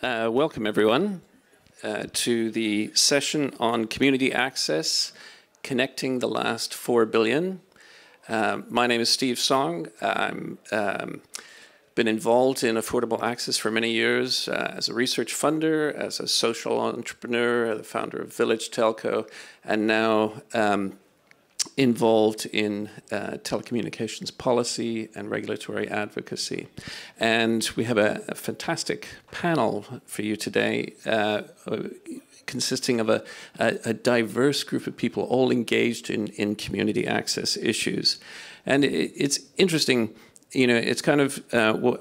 Welcome everyone to the session on community access, connecting the last 4 billion. My name is Steve Song. I'm been involved in affordable access for many years as a research funder, as a social entrepreneur, the founder of Village Telco, and now involved in telecommunications policy and regulatory advocacy. And we have a fantastic panel for you today, consisting of a diverse group of people all engaged in community access issues. And it's interesting, you know, it's kind of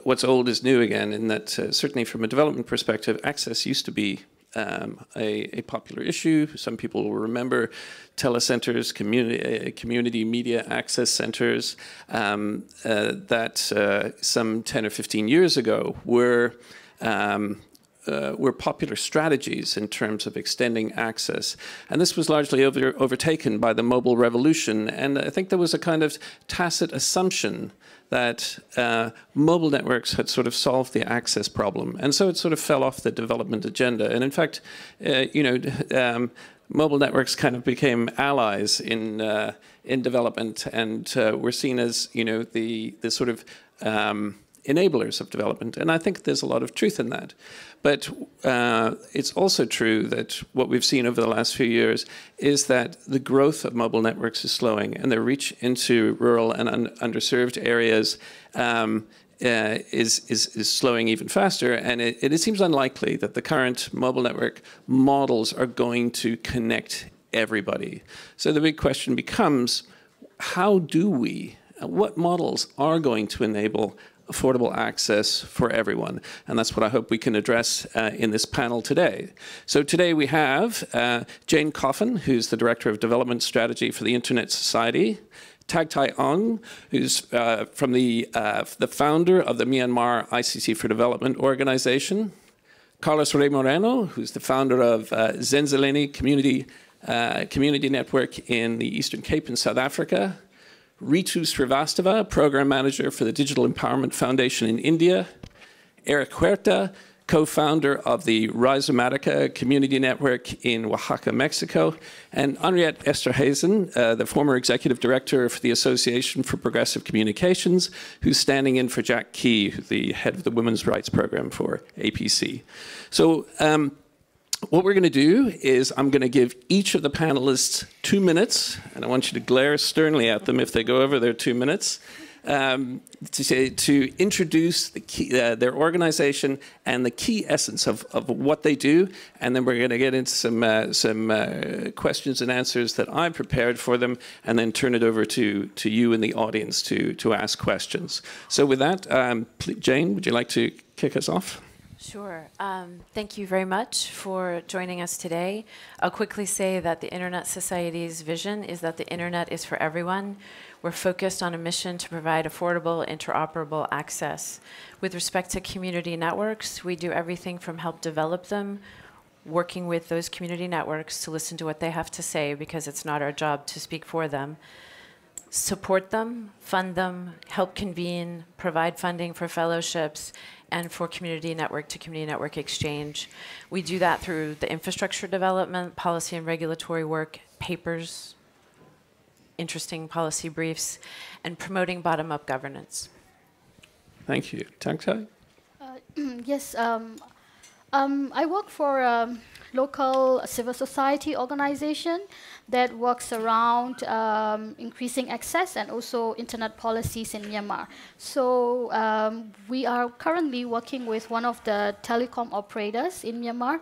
what's old is new again, in that certainly from a development perspective, access used to be a popular issue. Some people will remember telecenters, community media access centers that some 10 or 15 years ago were popular strategies in terms of extending access. And this was largely overtaken by the mobile revolution. And I think there was a kind of tacit assumption that mobile networks had sort of solved the access problem. And so it sort of fell off the development agenda. And in fact, mobile networks kind of became allies in development, and were seen as, you know, the sort of enablers of development. And I think there's a lot of truth in that. But it's also true that what we've seen over the last few years is that the growth of mobile networks is slowing, and their reach into rural and underserved areas is slowing even faster. And it seems unlikely that the current mobile network models are going to connect everybody. So the big question becomes, what models are going to enable affordable access for everyone? And that's what I hope we can address in this panel today. So today we have Jane Coffin, who's the Director of Development Strategy for the Internet Society, Tag Tai Ong, who's from the founder of the Myanmar ICC for Development organization, Carlos Rey Moreno, who's the founder of Zenzaleni Community Network in the Eastern Cape in South Africa, Ritu Srivastava, Program Manager for the Digital Empowerment Foundation in India, Eric Huerta, co-founder of the Rhizomatica Community Network in Oaxaca, Mexico, and Henriette Esterhazen, the former Executive Director for the Association for Progressive Communications, who's standing in for Jack Key, the head of the Women's Rights Program for APC. So what we're going to do is I'm going to give each of the panelists 2 minutes, and I want you to glare sternly at them if they go over their 2 minutes, to introduce their organization and the key essence of what they do. And then we're going to get into some questions and answers that I've prepared for them, and then turn it over to you in the audience to ask questions. So with that, Jane, would you like to kick us off? Sure. Thank you very much for joining us today. I'll quickly say that the Internet Society's vision is that the Internet is for everyone. We're focused on a mission to provide affordable, interoperable access. With respect to community networks, we do everything from help develop them, working with those community networks to listen to what they have to say, because it's not our job to speak for them, support them, fund them, help convene, provide funding for fellowships, and for community network to community network exchange. We do that through the infrastructure development, policy and regulatory work, papers, interesting policy briefs, and promoting bottom-up governance. Thank you. Tag Tai? Yes, I work for a local civil society organization that works around increasing access and also internet policies in Myanmar. So we are currently working with one of the telecom operators in Myanmar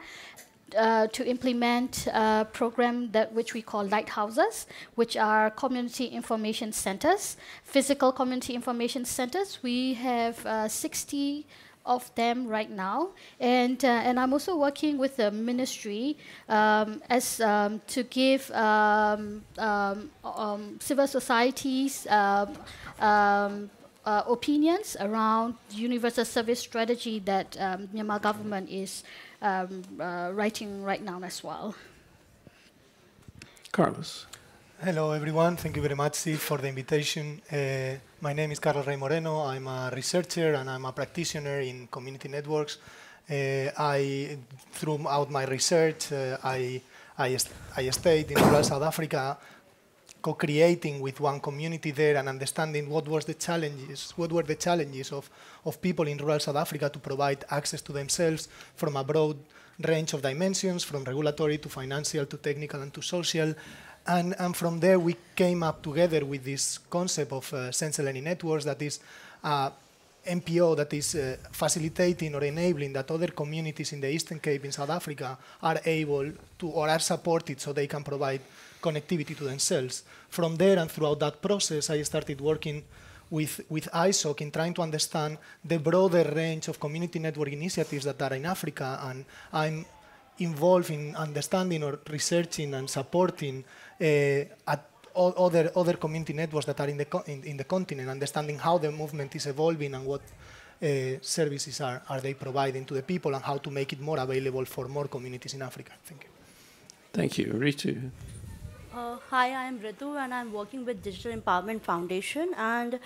to implement a program which we call lighthouses, which are community information centers, physical community information centers. We have 60 of them right now, and I'm also working with the ministry to give civil societies opinions around universal service strategy that Myanmar government is writing right now as well. Carlos. Hello, everyone. Thank you very much, Steve, for the invitation. My name is Carlos Rey Moreno. I'm a researcher and I'm a practitioner in community networks Throughout my research, I stayed in rural South Africa, co-creating with one community there and understanding what were the challenges of people in rural South Africa to provide access to themselves from a broad range of dimensions, from regulatory to financial to technical and to social. And from there we came up together with this concept of sensor learning networks, that is NPO that is facilitating or enabling that other communities in the Eastern Cape in South Africa are able to or are supported so they can provide connectivity to themselves. From there and throughout that process, I started working with ISOC in trying to understand the broader range of community network initiatives that are in Africa, and I'm involved in understanding or researching and supporting other community networks that are in the continent, understanding how the movement is evolving and what services are they providing to the people and how to make it more available for more communities in Africa. Thank you. Thank you. Ritu. Hi, I am Ritu, and I'm working with Digital Empowerment Foundation. And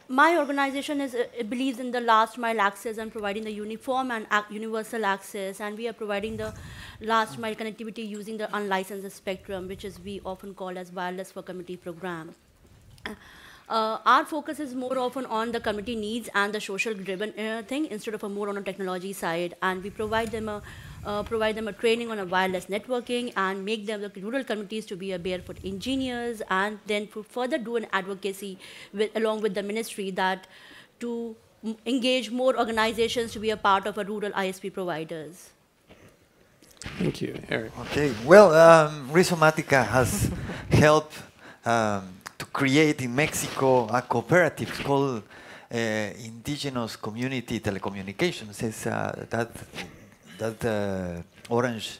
my organization believes in the last mile access and providing the uniform and universal access. And we are providing the last mile connectivity using the unlicensed spectrum, which is we often call as wireless for community program. Our focus is more often on the community needs and the social driven thing instead of a more on a technology side. And we provide them a training on a wireless networking and make them the rural communities to be a barefoot engineers, and then further do an advocacy along with the ministry that to engage more organizations to be a part of a rural ISP providers. Thank you. Eric. Okay, well, Rhizomatica has helped to create in Mexico a cooperative called Indigenous Community Telecommunications. It's that orange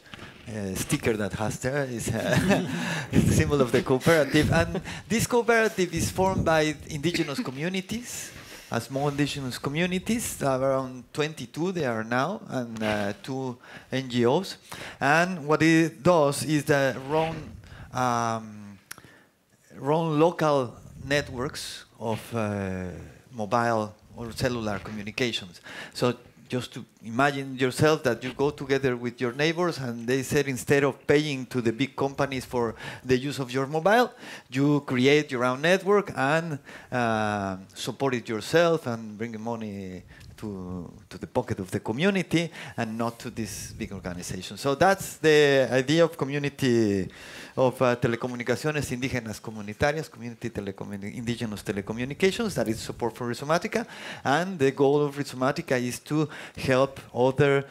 sticker that has there is the symbol of the cooperative. And this cooperative is formed by indigenous communities, small indigenous communities, around 22 they are now, and 2 NGOs. And what it does is that run local networks of mobile or cellular communications. So just to imagine yourself that you go together with your neighbors and they said instead of paying to the big companies for the use of your mobile, you create your own network and support it yourself and bring money to the pocket of the community and not to this big organization. So that's the idea of community of telecomunicaciones indígenas comunitarias, indigenous telecommunications, that is support for Rhizomatica. And the goal of Rhizomatica is to help other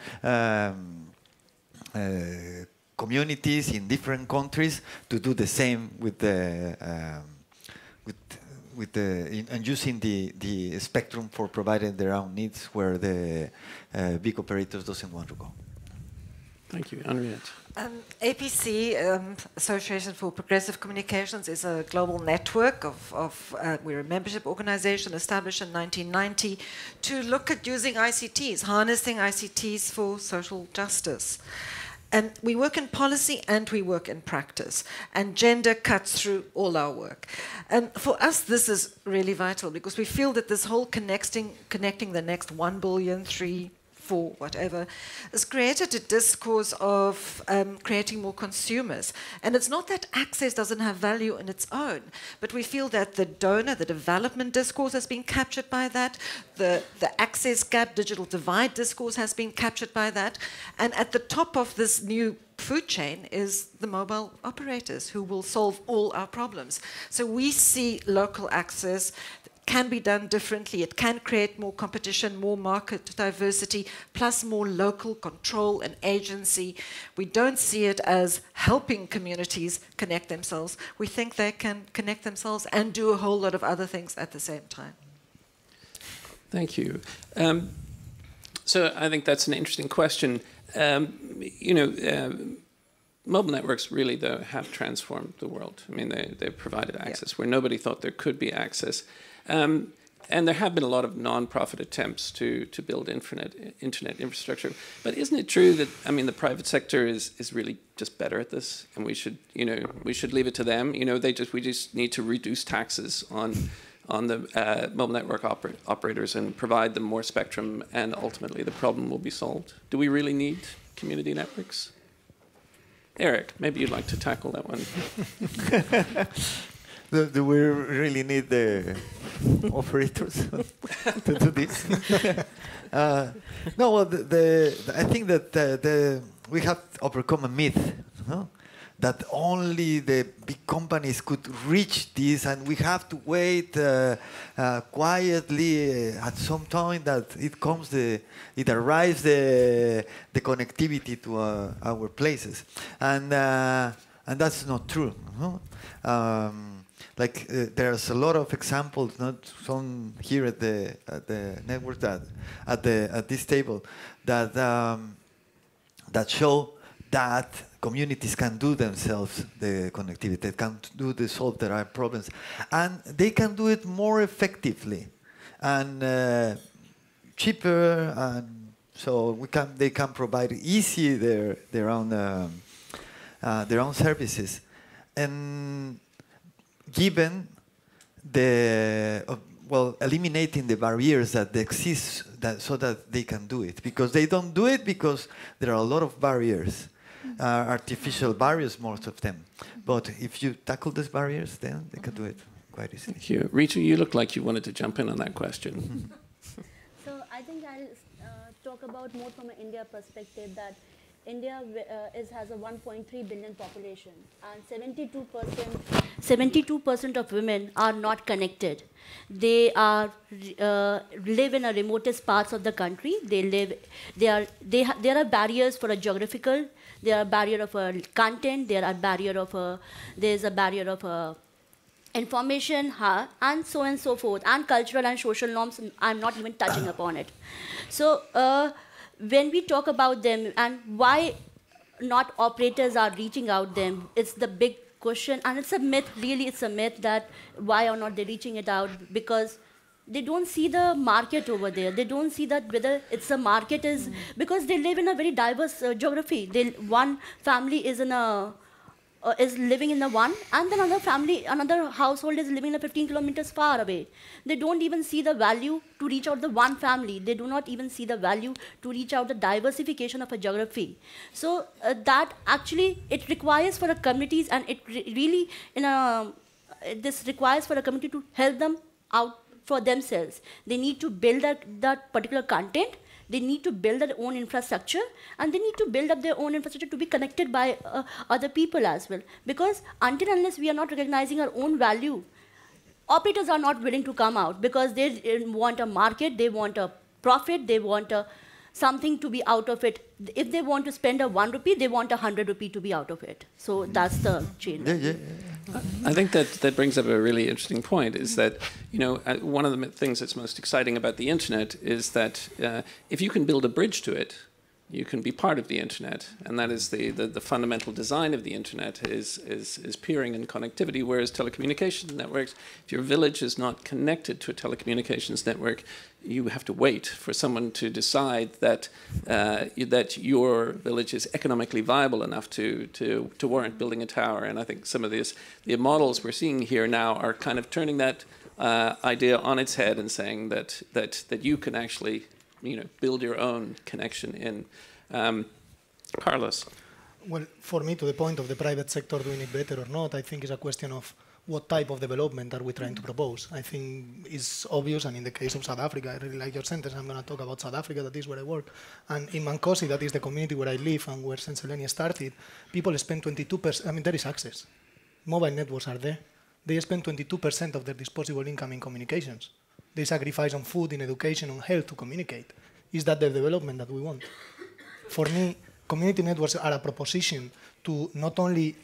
communities in different countries to do the same with the and using the spectrum for providing their own needs where the big operators doesn't want to go. Thank you. Henriette. APC, Association for Progressive Communications, is a global network we're a membership organization established in 1990 to look at using ICTs, harnessing ICTs for social justice. And we work in policy and we work in practice. And gender cuts through all our work. And for us, this is really vital because we feel that this whole connecting the next 1 billion, 3, 4, whatever, has created a discourse of creating more consumers. And it's not that access doesn't have value in its own, but we feel that the donor, the development discourse has been captured by that, the access gap, digital divide discourse has been captured by that, and at the top of this new food chain is the mobile operators who will solve all our problems. So we see local access can be done differently. It can create more competition, more market diversity, plus more local control and agency. We don't see it as helping communities connect themselves. We think they can connect themselves and do a whole lot of other things at the same time. Thank you. So I think that's an interesting question. Mobile networks really, though, have transformed the world. I mean, they've provided access where nobody thought there could be access. And there have been a lot of non-profit attempts to build internet infrastructure. But isn't it true that, I mean, the private sector is really just better at this, and we should leave it to them? We just need to reduce taxes on on the mobile network operators and provide them more spectrum, and ultimately the problem will be solved? Do we really need community networks? Eric, maybe you'd like to tackle that one. Do we really need the operators to do this? No, well, I think that we have overcome a myth, no? That only the big companies could reach this, and we have to wait quietly at some time that it arrives the connectivity to our places, and that's not true. No? There's a lot of examples, not some here at the network at this table that that show that communities can do themselves the connectivity, they can solve their problems, and they can do it more effectively and cheaper, and so they can provide easy their own services, and given eliminating the barriers that exist so that they can do it, because they don't do it because there are a lot of barriers. Artificial barriers, most of them. But if you tackle these barriers, then they can do it quite easily. Thank you. Ritu, you look like you wanted to jump in on that question. So I think I'll talk about more from an India perspective, that India has a 1.3 billion population, and 72% of women are not connected. They live in the remotest parts of the country. There are barriers for a geographical. There are barrier of content. There's a barrier of information, and so on and so forth, and cultural and social norms. I'm not even touching upon it. So when we talk about them and why not operators are reaching out them, it's the big question, and it's a myth. Really, it's a myth that why are not they reaching it out, because they don't see the market over there. They don't see that whether it's a market is because they live in a very diverse geography. One family is living in the one, and then another household is living 15 kilometers far away. They don't even see the value to reach out the one family. They do not even see the value to reach out the diversification of a geography. So that actually it requires for the communities, and it really this requires for a community to help them out for themselves. They need to build that particular content. They need to build their own infrastructure, and they need to build up their own infrastructure to be connected by other people as well. Because unless we are not recognizing our own value, operators are not willing to come out, because they want a market, they want a profit, they want something to be out of it. If they want to spend 1 rupee, they want 100 rupee to be out of it. So that's the chain. I think that brings up a really interesting point, is that, one of the things that's most exciting about the internet is that if you can build a bridge to it, you can be part of the internet, and that is the fundamental design of the internet is peering and connectivity, whereas telecommunications networks, if your village is not connected to a telecommunications network, you have to wait for someone to decide that your village is economically viable enough to warrant building a tower. And I think some of the models we're seeing here now are kind of turning that idea on its head and saying that you can actually build your own connection in. Carlos. Well, for me, to the point of the private sector doing it better or not, I think it's a question of what type of development are we trying to propose. I think it's obvious, and in the case of South Africa, I really like your sentence. I'm going to talk about South Africa, that is where I work. And in Mankosi, that is the community where I live and where Senselenia started, people spend 22%, there is access. Mobile networks are there. They spend 22% of their disposable income in communications. They sacrifice on food, in education, on health to communicate. Is that the development that we want? For me, community networks are a proposition to not only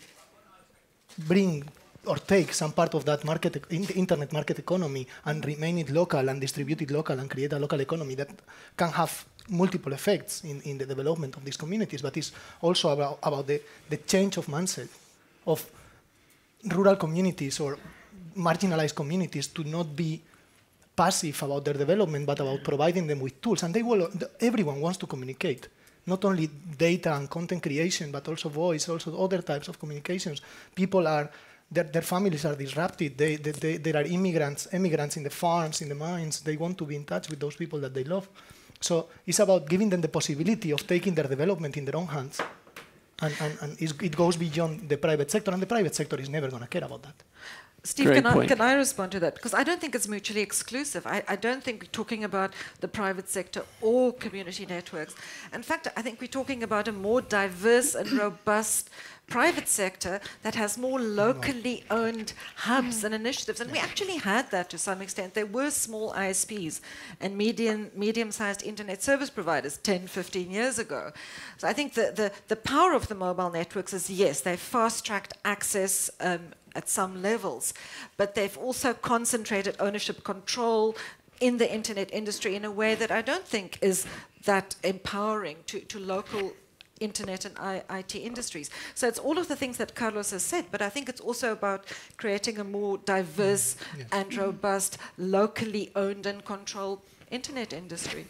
bring or take some part of that internet market economy and remain it local and distribute it local and create a local economy that can have multiple effects in the development of these communities, but it's also about the change of mindset of rural communities or marginalized communities to not be passive about their development, but about providing them with tools. And everyone wants to communicate, not only data and content creation, but also voice, also other types of communications. People are their families are disrupted. There are immigrants in the farms, in the mines. They want to be in touch with those people that they love. So it's about giving them the possibility of taking their development in their own hands. And it goes beyond the private sector, and the private sector is never going to care about that. Steve, can I respond to that? Because I don't think it's mutually exclusive. I don't think we're talking about the private sector or community networks. In fact, I think we're talking about a more diverse and robust private sector that has more locally owned hubs and initiatives. And we actually had that to some extent. There were small ISPs and medium-sized internet service providers 10, 15 years ago. So I think the power of the mobile networks is, yes, they've fast-tracked access at some levels, but they've also concentrated ownership control in the internet industry in a way that I don't think is that empowering to local internet and IT industries. So it's all of the things that Carlos has said, but I think it's also about creating a more diverse and robust, locally owned and controlled internet industry.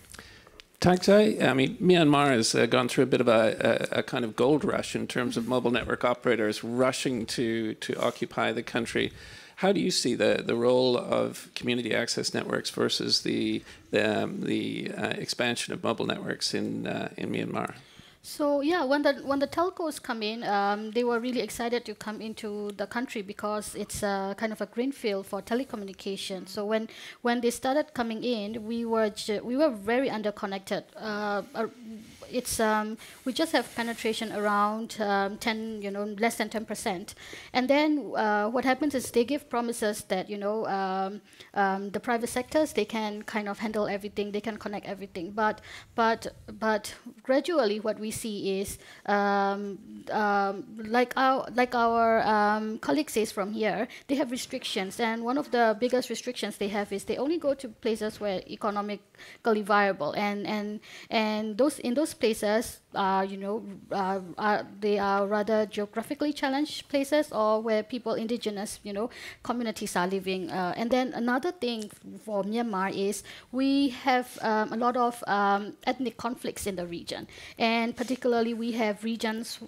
Taxai, I mean, Myanmar has gone through a bit of a kind of gold rush in terms of mobile network operators rushing to occupy the country. How do you see the role of community access networks versus the expansion of mobile networks in Myanmar? So yeah, when the telcos come in, they were really excited to come into the country because it's kind of a greenfield for telecommunications. So when they started coming in, we were very underconnected. We just have penetration around less than 10%. And then what happens is they give promises that the private sectors, they can kind of handle everything, they can connect everything. But gradually, what we see is like our colleague says from here, they have restrictions, and one of the biggest restrictions they have is they only go to places where economically viable, and in those places, they are rather geographically challenged places or where indigenous communities are living. And then another thing for Myanmar is we have a lot of ethnic conflicts in the region, and particularly we have regions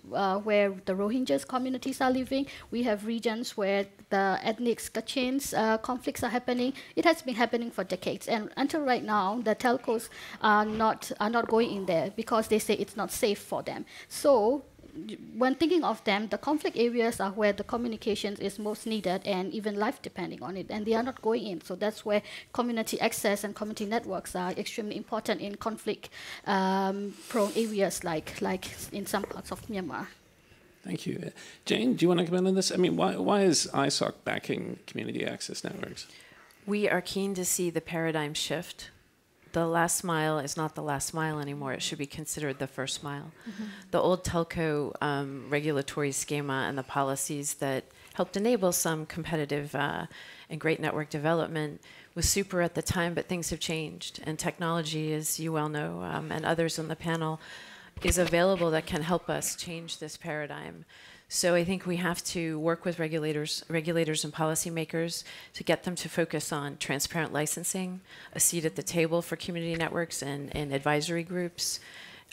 where the Rohingyas communities are living. We have regions where the ethnic Kachins conflicts are happening. It has been happening for decades, and until right now, the telcos are not going in there because they say it's not safe for them. So when thinking of them, the conflict areas are where the communications is most needed and even life depending on it, and they are not going in. So that's where community access and community networks are extremely important in conflict-prone areas like in some parts of Myanmar. Thank you. Jane, do you want to comment on this? I mean, why is ISOC backing community access networks? We are keen to see the paradigm shift. The last mile is not the last mile anymore. It should be considered the first mile. Mm-hmm. The old telco regulatory schema and the policies that helped enable some competitive and great network development was super at the time, but things have changed. And technology, as you well know, and others on the panel, is available that can help us change this paradigm. So I think we have to work with regulators and policymakers to get them to focus on transparent licensing, a seat at the table for community networks and advisory groups,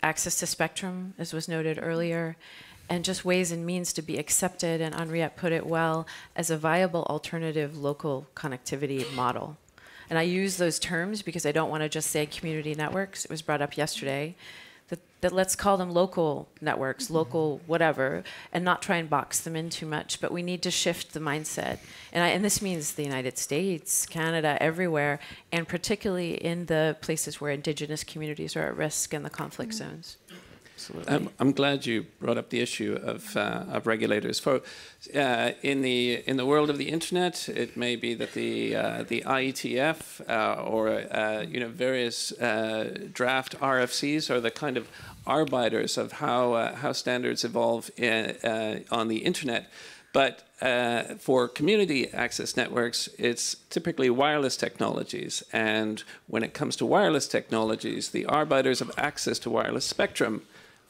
access to spectrum, as was noted earlier, and just ways and means to be accepted, and Henriette put it well, as a viable alternative local connectivity model. And I use those terms because I don't want to just say community networks. It was brought up yesterday. That let's call them local networks, local whatever, and not try and box them in too much. But we need to shift the mindset. And this means the United States, Canada, everywhere, and particularly in the places where indigenous communities are at risk in the conflict zones. Absolutely. I'm glad you brought up the issue of regulators. For in the world of the internet, it may be that the IETF or various draft RFCs are the kind of arbiters of how standards evolve on the internet. But for community access networks, it's typically wireless technologies. And when it comes to wireless technologies, the arbiters of access to wireless spectrum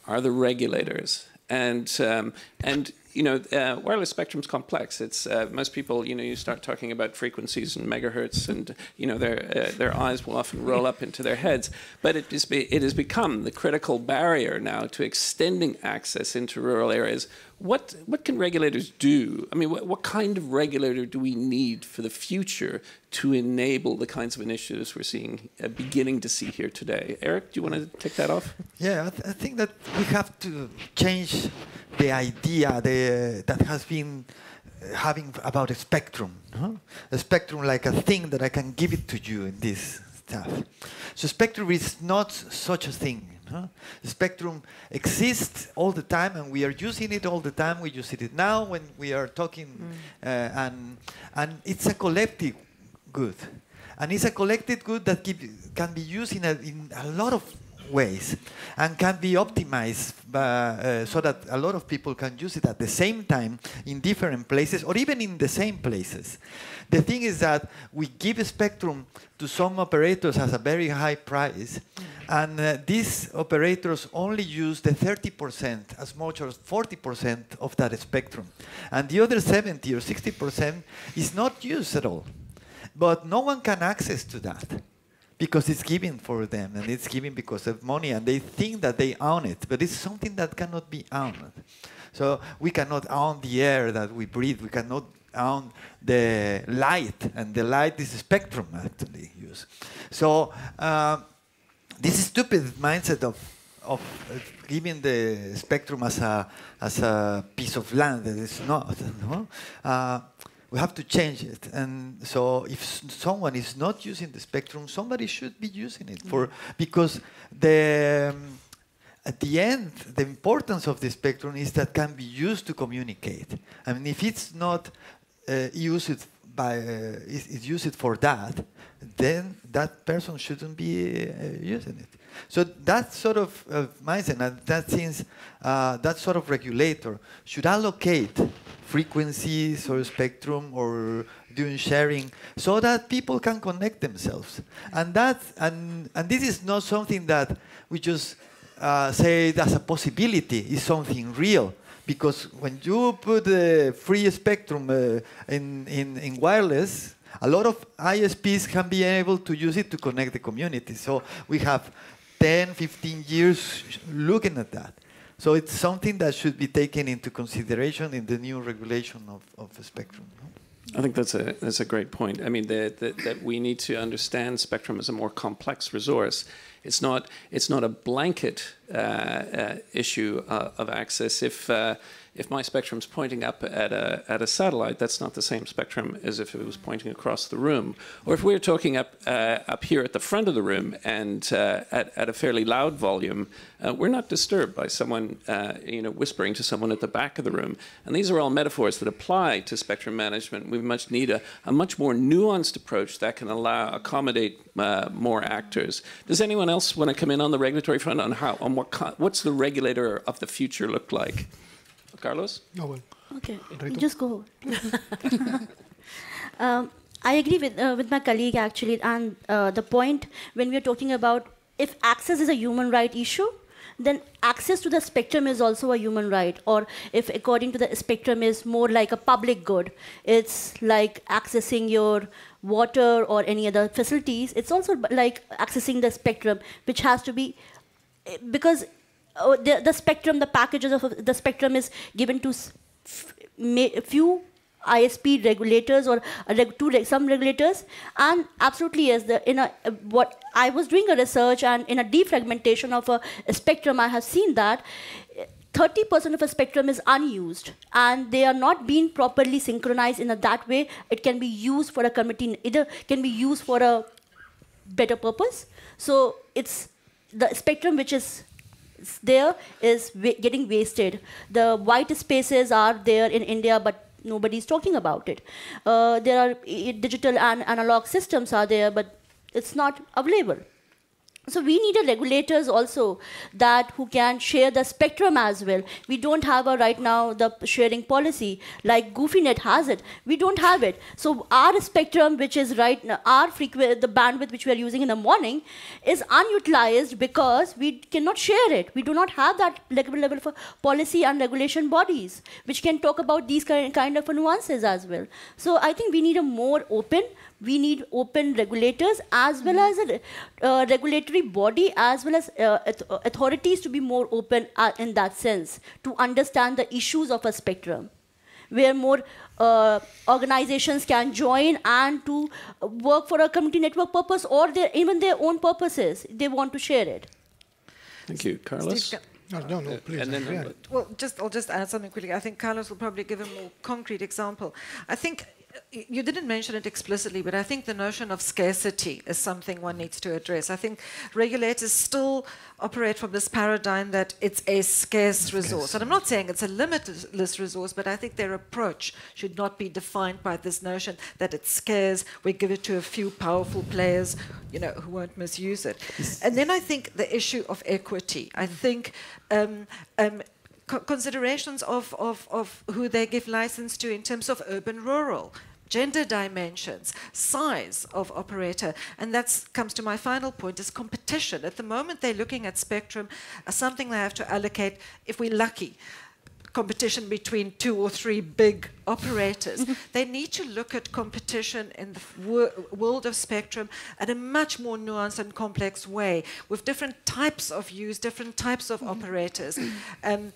are the regulators. And wireless spectrum's complex. It's most people, you start talking about frequencies and megahertz, and their eyes will often roll up into their heads. But it has become the critical barrier now to extending access into rural areas. What can regulators do? I mean, what kind of regulator do we need for the future to enable the kinds of initiatives we're seeing, beginning to see here today? Eric, do you want to take that off? Yeah, I think that we have to change the idea that has been having about a spectrum. Huh? A spectrum like a thing that I can give it to you in this stuff. So spectrum is not such a thing. Huh? The spectrum exists all the time, and we are using it all the time. We use it now when we are talking, and it's a collective good, and it's a collective good that can be used in a lot of ways, and can be optimized so that a lot of people can use it at the same time in different places, or even in the same places. The thing is that we give a spectrum to some operators at a very high price, and these operators only use the 30%, as much as 40% of that spectrum. And the other 70 or 60% is not used at all. But no one can access to that, because it's given for them, and it's given because of money, and they think that they own it, but it's something that cannot be owned. So we cannot own the air that we breathe, we cannot own the light, and the light is a spectrum actually used. So this stupid mindset of giving the spectrum as a piece of land that is not, we have to change it. And so if someone is not using the spectrum, somebody should be using it because at the end, the importance of the spectrum is that can be used to communicate. I mean, if it's not used used for that, then that person shouldn't be using it. So that sort of mindset, and that sort of regulator should allocate frequencies or spectrum or doing sharing so that people can connect themselves. And this is not something that we just say that's a possibility. It's something real. Because when you put the free spectrum in wireless, a lot of ISPs can be able to use it to connect the community. So we have 10, 15 years looking at that. So it's something that should be taken into consideration in the new regulation of the spectrum. I think that's a great point. I mean, that we need to understand spectrum as a more complex resource. It's not a blanket issue of access. If my spectrum's pointing up at a satellite, that's not the same spectrum as if it was pointing across the room. Or if we're talking up here at the front of the room and at a fairly loud volume, we're not disturbed by someone whispering to someone at the back of the room. And these are all metaphors that apply to spectrum management. We much need a much more nuanced approach that can accommodate more actors. Does anyone else want to come in on the regulatory front on what's the regulator of the future look like? Carlos? No, well. Okay, Ritu? just go. I agree with my colleague actually, and the point when we're talking about if access is a human right issue, then access to the spectrum is also a human right, or if according to the spectrum is more like a public good, it's like accessing your water or any other facilities, it's also like accessing the spectrum, which has to be, because the spectrum, the packages of the spectrum is given to few ISP regulators or some regulators, and absolutely yes. What I was doing a research, and in a defragmentation of a spectrum, I have seen that 30% of a spectrum is unused, and they are not being properly synchronized in that way. It can be used for a committee, either can be used for a better purpose. So it's the spectrum which is there is getting wasted. The white spaces are there in India, but nobody's talking about it. There are digital and analog systems are there, but it's not available. So we need a regulators also who can share the spectrum as well. We don't have right now the sharing policy like GoofyNet has it. We don't have it. So our spectrum, which is right now, the bandwidth which we are using in the morning, is unutilized because we cannot share it. We do not have that level for policy and regulation bodies which can talk about these kind of nuances as well. So I think we need a more open. We need open regulators as well as a regulatory body as well as authorities to be more open in that sense, to understand the issues of a spectrum, where more organizations can join and to work for a community network purpose or even their own purposes. They want to share it. Thank you. Carlos? Steve, No, please. And then, well, I'll just add something quickly. I think Carlos will probably give a more concrete example. I think you didn't mention it explicitly, but I think the notion of scarcity is something one needs to address. I think regulators still operate from this paradigm that it's a scarce resource. And I'm not saying it's a limitless resource, but I think their approach should not be defined by this notion that it's scarce, we give it to a few powerful players, who won't misuse it. And then I think the issue of equity. I think considerations of who they give license to in terms of urban-rural, gender dimensions, size of operator. And that comes to my final point, is competition. At the moment, they're looking at spectrum as something they have to allocate, if we're lucky, competition between 2 or 3 big operators. They need to look at competition in the world of spectrum at a much more nuanced and complex way, with different types of use, different types of operators, and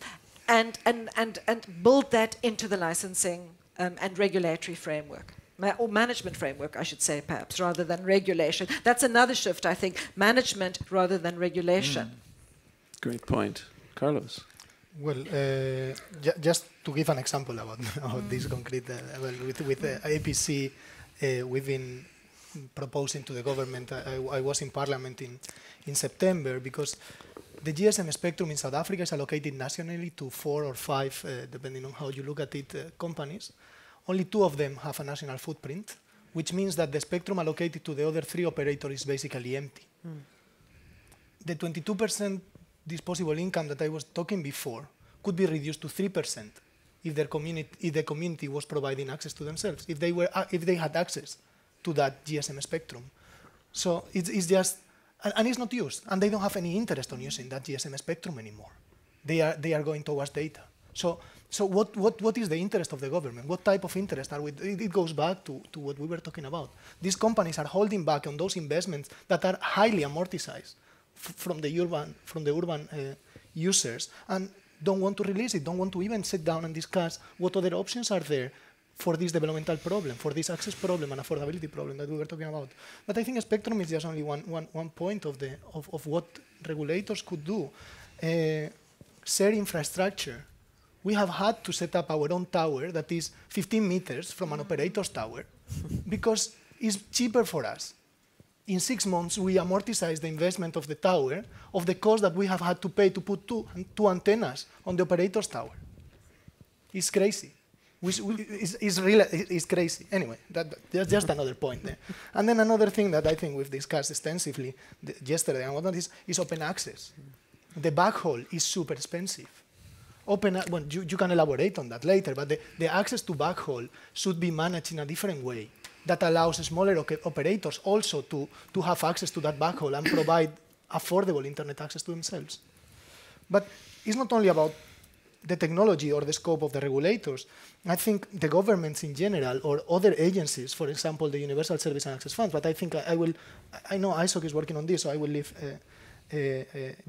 build that into the licensing and regulatory framework, or management framework, I should say, perhaps, rather than regulation. That's another shift, I think, management rather than regulation. Great point. Carlos? Well, just to give an example about this concrete, with APC, we've been proposing to the government. I was in Parliament in September, because the GSM spectrum in South Africa is allocated nationally to 4 or 5, depending on how you look at it, companies. Only 2 of them have a national footprint, which means that the spectrum allocated to the other 3 operators is basically empty. The 22% disposable income that I was talking before could be reduced to 3% if the community was providing access to themselves, if they had access to that GSM spectrum. So it's just, and it's not used, and they don't have any interest on using that GSM spectrum anymore. They are going towards data. So what is the interest of the government? What type of interest are we? It goes back to what we were talking about. These companies are holding back on those investments that are highly amortized from the urban users, and don't want to release it, don't want to even sit down and discuss what other options are there for this developmental problem, for this access problem and affordability problem that we were talking about. But I think spectrum is just only one point of what regulators could do. Share infrastructure. We have had to set up our own tower that is 15 meters from an operator's tower because it's cheaper for us. In 6 months, we amortize the investment of the tower of the cost that we have had to pay to put two antennas on the operator's tower. It's crazy. It's crazy. Anyway, that's just another point there. And then another thing that I think we've discussed extensively yesterday and whatnot is open access. The backhaul is super expensive. Well, you can elaborate on that later, but the access to backhaul should be managed in a different way that allows smaller operators also to have access to that backhaul and provide affordable internet access to themselves. But it's not only about the technology or the scope of the regulators. I think the governments in general or other agencies, for example, the Universal Service and Access Fund, but I think I know ISOC is working on this, so I will leave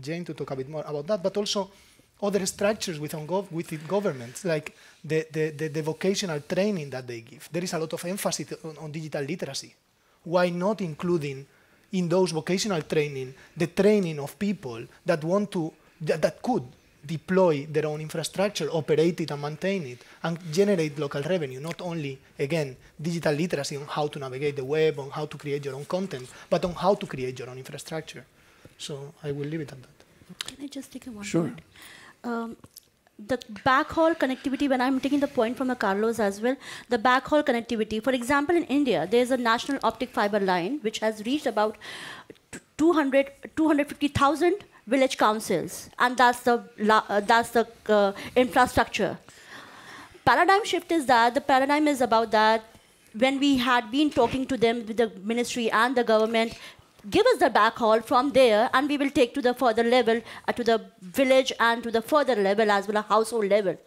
Jane to talk a bit more about that, but also other structures within governments, like the vocational training that they give. There is a lot of emphasis on digital literacy. Why not including in those vocational training the training of people that that could deploy their own infrastructure, operate it and maintain it, and generate local revenue, not only, again, digital literacy on how to navigate the web, on how to create your own content, but on how to create your own infrastructure. So I will leave it at that. Can I just take one Sure. point? The backhaul connectivity, when I'm taking the point from the Carlos as well, the backhaul connectivity, for example, in India, there's a national optic fiber line which has reached about 250,000 village councils, and that's the infrastructure. Paradigm shift is that the paradigm is about that when we had been talking to them with the ministry and the government, give us the backhaul from there, and we will take to the further level, to the village and to the further level as well, a household level.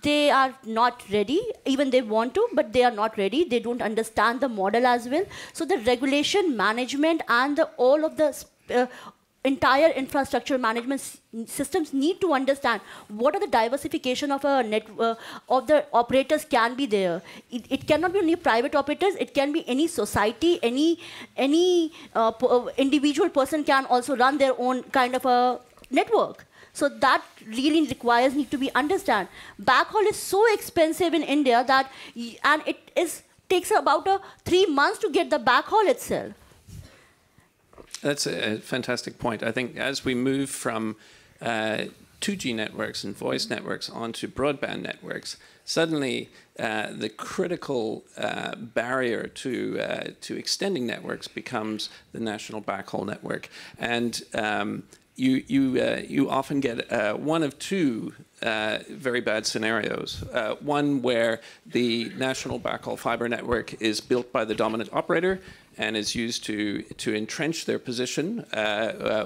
They are not ready, even they want to, but they are not ready. They don't understand the model as well. So the regulation, management, and all of the entire infrastructure management systems need to understand what are the diversification of a of the operators can be there. It cannot be only private operators. It can be any society, any individual person can also run their own kind of a network. So that really need to be understand. Backhaul is so expensive in India that, and takes about 3 months to get the backhaul itself. That's a fantastic point. I think as we move from 2G networks and voice networks onto broadband networks, suddenly the critical barrier to extending networks becomes the national backhaul network. And you often get one of two very bad scenarios. One where the national backhaul fiber network is built by the dominant operator and is used to entrench their position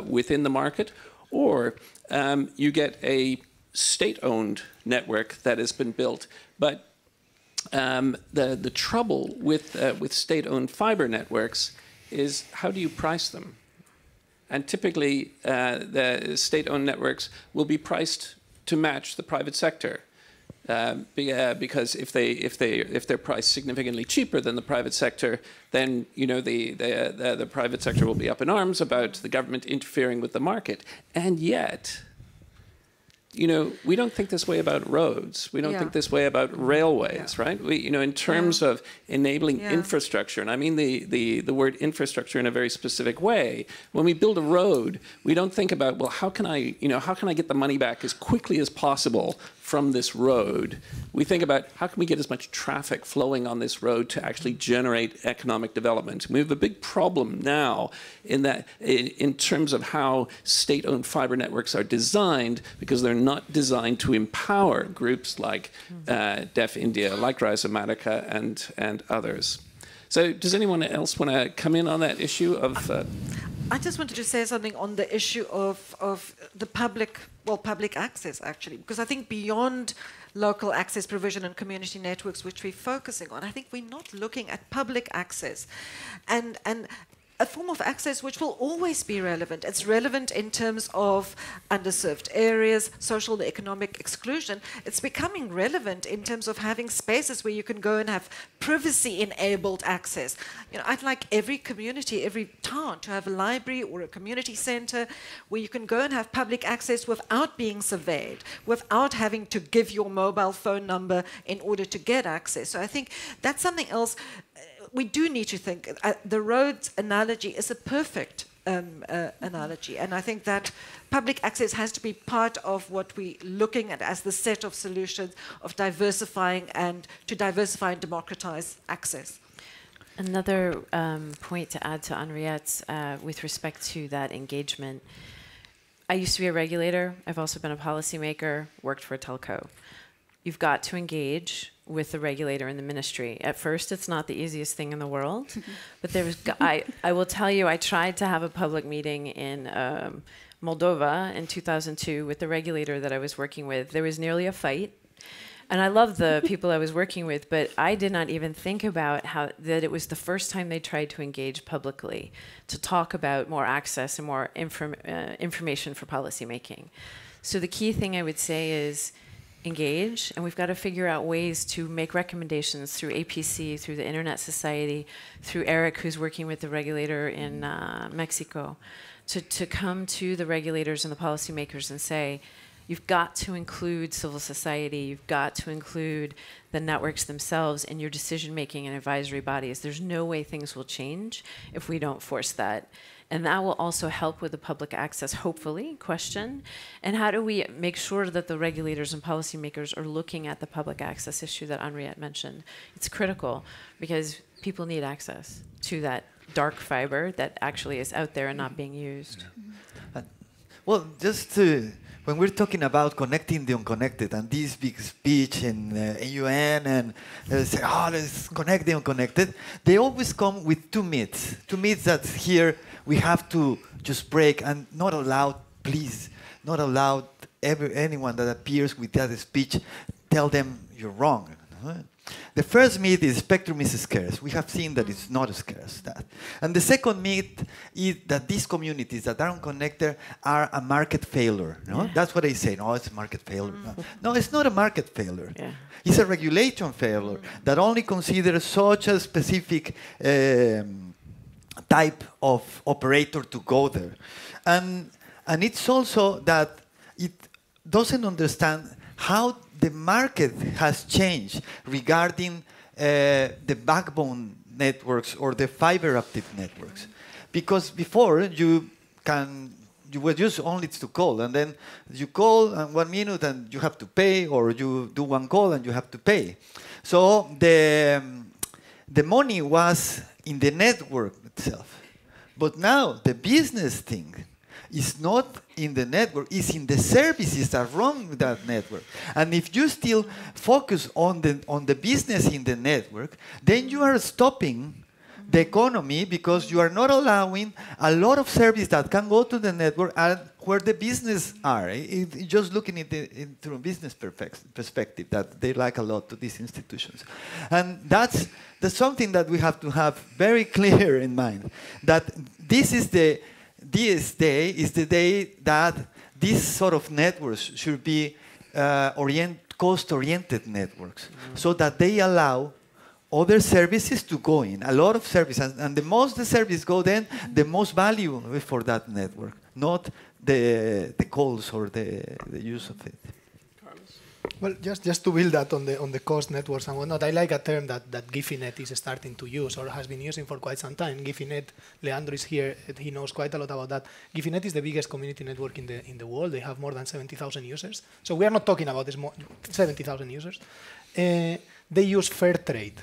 within the market, or you get a state-owned network that has been built. But the trouble with state-owned fiber networks is, how do you price them? And typically, the state-owned networks will be priced to match the private sector, because if they're priced significantly cheaper than the private sector, then the private sector will be up in arms about the government interfering with the market. And yet, we don't think this way about roads. We don't think this way about railways, right? In terms of enabling infrastructure, and I mean the word infrastructure in a very specific way. When we build a road, we don't think about, well, how can I get the money back as quickly as possible from this road? We think about, how can we get as much traffic flowing on this road to actually generate economic development? We have a big problem now in terms of how state-owned fiber networks are designed, because they're not designed to empower groups like Deaf India, like Rhizomatica, and others. So does anyone else want to come in on that issue of... I just wanted to say something on the issue of the public access, actually, because I think beyond local access provision and community networks, which we're focusing on, I think we're not looking at public access and a form of access which will always be relevant. It's relevant in terms of underserved areas, social and economic exclusion. It's becoming relevant in terms of having spaces where you can go and have privacy-enabled access. I'd like every community, every town to have a library or a community center where you can go and have public access without being surveyed, without having to give your mobile phone number in order to get access. So I think that's something else we do need to think. The roads analogy is a perfect analogy, and I think that public access has to be part of what we're looking at as the set of solutions of diversifying and democratize access. Another point to add to Henriette's with respect to that engagement. I used to be a regulator. I've also been a policymaker, worked for a telco. You've got to engage with the regulator and the ministry. At first, it's not the easiest thing in the world, but I will tell you, I tried to have a public meeting in Moldova in 2002 with the regulator that I was working with. There was nearly a fight, and I love the people I was working with, but I did not even think about that it was the first time they tried to engage publicly to talk about more access and more information for policymaking. So the key thing I would say is, engage, and we've got to figure out ways to make recommendations through APC, through the Internet Society, through Eric, who's working with the regulator in Mexico, to come to the regulators and the policymakers and say, you've got to include civil society, you've got to include the networks themselves in your decision-making and advisory bodies. There's no way things will change if we don't force that. And that will also help with the public access, hopefully, question. And how do we make sure that the regulators and policymakers are looking at the public access issue that Henriette mentioned? It's critical because people need access to that dark fiber that actually is out there and not being used. Well, just when we're talking about connecting the unconnected and this big speech in UN and say, oh, let's connect the unconnected, they always come with two myths that here we have to just break and not allow, please, not allow anyone that appears with that speech, tell them you're wrong. The first myth is spectrum is scarce. We have seen that it's not scarce. And the second myth is that these communities that are unconnected are a market failure. No? That's what they say. No, it's a market failure. No, it's not a market failure. Yeah. It's a regulation failure that only considers such a specific type of operator to go there. And it's also that it doesn't understand how the market has changed regarding the backbone networks or the fiber optic networks. Because before, you were used only to call, and then you call in 1 minute and you have to pay, or you do one call and you have to pay. So the money was in the network itself. But now the business thing is not in the network, it's in the services that run that network. And if you still focus on the business in the network, then you are stopping the economy because you are not allowing a lot of service that can go to the network and where the business are. Just looking at it through a business perspective that they like a lot to these institutions. And that's something that we have to have very clear in mind, that this day is the day that these sort of networks should be cost-oriented networks, so that they allow other services to go in, a lot of services, and the most the service go then, the most value for that network, not the calls or the use of it. Well, just to build that on the cost networks and whatnot, I like a term that Gifinet is starting to use or has been using for quite some time. Gifinet, Leandro is here, he knows quite a lot about that. Gifinet is the biggest community network in the world. They have more than 70,000 users. So we are not talking about 70,000 users. They use fair trade.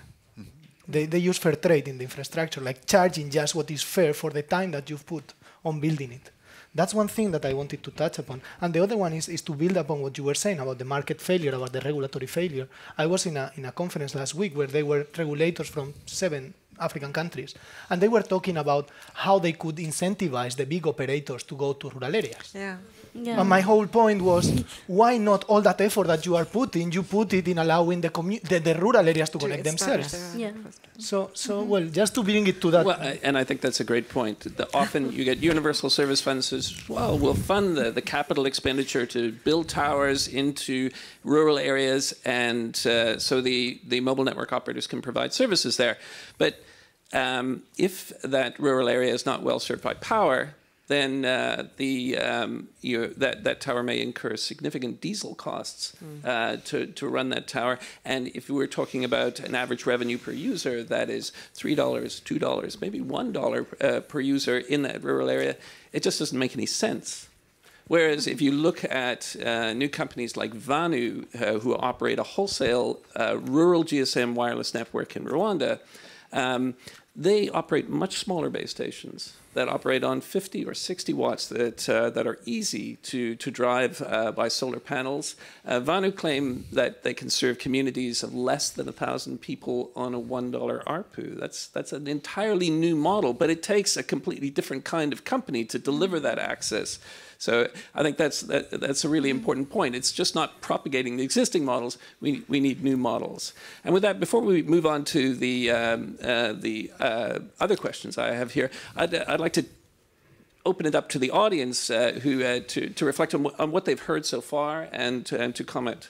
They use fair trade in the infrastructure, like charging just what is fair for the time that you've put on building it. That's one thing that I wanted to touch upon. And the other one is to build upon what you were saying about the market failure, about the regulatory failure. I was in a conference last week where there were regulators from 7 African countries, and they were talking about how they could incentivize the big operators to go to rural areas. Yeah. Yeah. And my whole point was, why not all that effort that you are putting, you put it in allowing the rural areas to connect themselves? Yeah. So well, just to bring it to that. Well, and I think that's a great point. Often you get universal service funds as well. We'll fund the capital expenditure to build towers into rural areas, and so the mobile network operators can provide services there. But if that rural area is not well served by power, then that tower may incur significant diesel costs to run that tower. And if we're talking about an average revenue per user, that is $3, $2, maybe $1 per user in that rural area, it just doesn't make any sense. Whereas if you look at new companies like Vanu, who operate a wholesale rural GSM wireless network in Rwanda, they operate much smaller base stations that operate on 50 or 60 watts that are easy to drive by solar panels. Vanu claim that they can serve communities of less than 1,000 people on a $1 ARPU. That's an entirely new model, but it takes a completely different kind of company to deliver that access. So I think that's a really important point. It's just not propagating the existing models. We need new models. And with that, before we move on to the other questions I have here, I'd like to open it up to the audience who to reflect on what they've heard so far and to comment.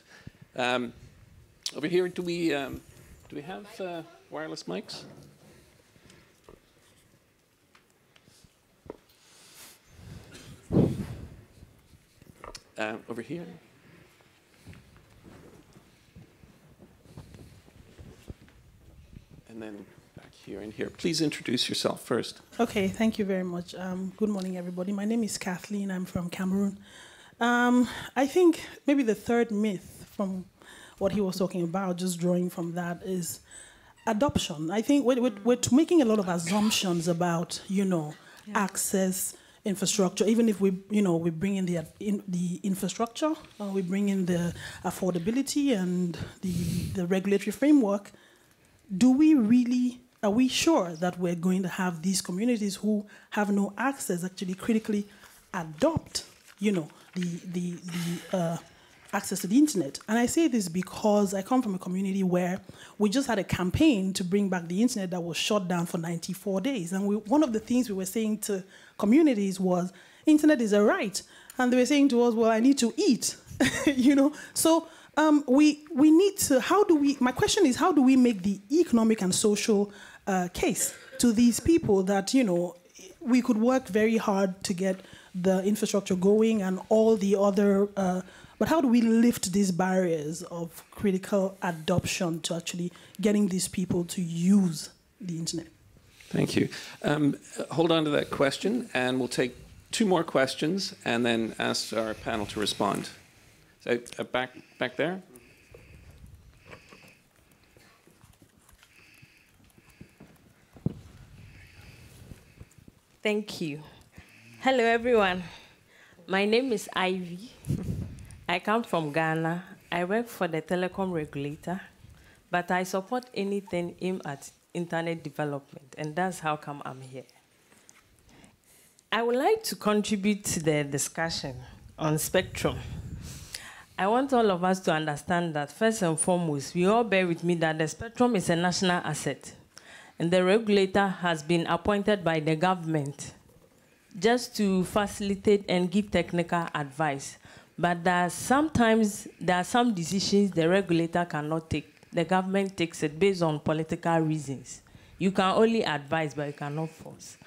Over here, do we have wireless mics? Over here. And then back here and here. Please introduce yourself first. Okay, thank you very much. Good morning, everybody. My name is Kathleen. I'm from Cameroon. I think maybe the third myth from what he was talking about, just drawing from that, is adoption. I think we're making a lot of assumptions about, access, infrastructure. Even if we bring in the infrastructure, we bring in the affordability and the regulatory framework. Are we sure that we're going to have these communities who have no access actually critically adopt, the access to the internet? And I say this because I come from a community where we just had a campaign to bring back the internet that was shut down for 94 days. And one of the things we were saying to communities was, internet is a right. And they were saying to us, well, I need to eat, So we need to, my question is, how do we make the economic and social case to these people that, we could work very hard to get the infrastructure going and all the other, but how do we lift these barriers of critical adoption to actually getting these people to use the internet? Thank you. Hold on to that question, and we'll take 2 more questions and then ask our panel to respond. So back there. Thank you. Hello, everyone. My name is Ivy. I come from Ghana. I work for the telecom regulator, but I support anything aimed at internet development, and that's how come I'm here. I would like to contribute to the discussion on spectrum. I want all of us to understand that, first and foremost, we all bear with me that the spectrum is a national asset, and the regulator has been appointed by the government just to facilitate and give technical advice. But sometimes there are some decisions the regulator cannot take. The government takes it based on political reasons. You can only advise, but you cannot force.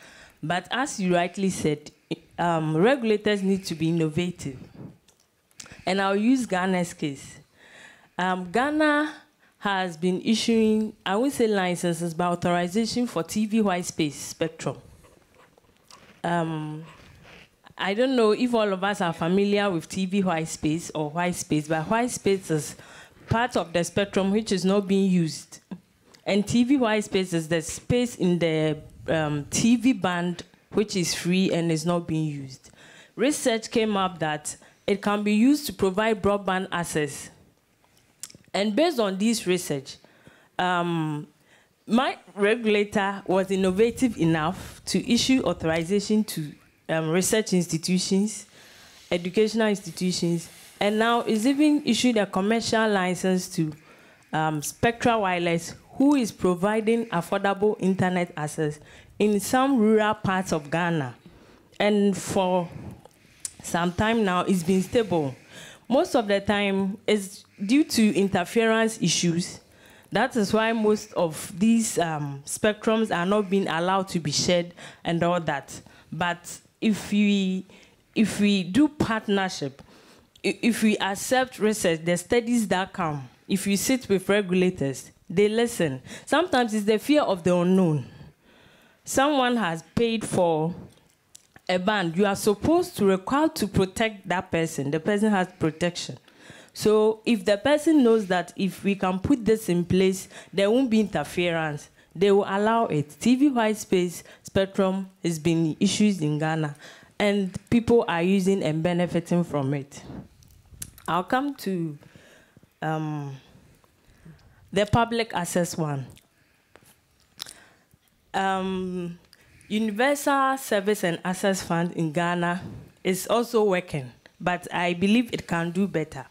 But as you rightly said, regulators need to be innovative. And I'll use Ghana's case. Ghana has been issuing, I won't say licenses, but authorization for TV white space spectrum. I don't know if all of us are familiar with TV white space or white space, but white space is part of the spectrum which is not being used. And TV white space is the space in the TV band which is free and is not being used. Research came up that it can be used to provide broadband access. And based on this research, my regulator was innovative enough to issue authorization to research institutions, educational institutions, and now is even issued a commercial license to Spectra Wireless, who is providing affordable internet access in some rural parts of Ghana. And for some time now, it's been stable. Most of the time, it's due to interference issues. That is why most of these spectrums are not being allowed to be shared and all that. But if we do partnership, if we accept research, the studies that come, if you sit with regulators, they listen. Sometimes it's the fear of the unknown. Someone has paid for a band. You are supposed to require to protect that person. The person has protection. So if the person knows that if we can put this in place, there won't be interference, they will allow it. TV white space spectrum has been issued in Ghana, and people are using and benefiting from it. I'll come to the public access one. Universal Service and Access Fund in Ghana is also working, but I believe it can do better.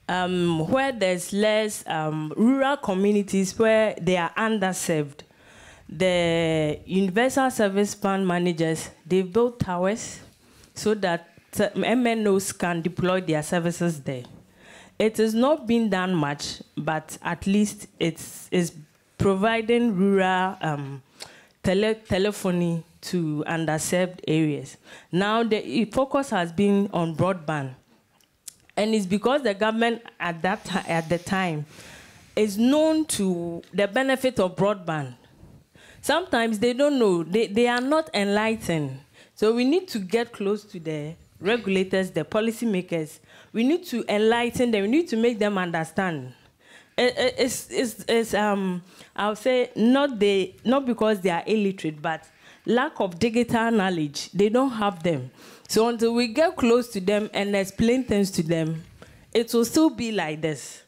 Where there's less rural communities where they are underserved, the Universal Service Fund managers, they've built towers so that MNOs can deploy their services there. It has not been done much, but at least it's providing rural telephony to underserved areas. Now the focus has been on broadband. And it's because the government at the time is known to the benefit of broadband. Sometimes they don't know, they are not enlightened. So we need to get close to the regulators, the policymakers. We need to enlighten them, we need to make them understand. it's I'll say not because they are illiterate, but lack of digital knowledge. They don't have them. So until we get close to them and explain things to them, it will still be like this.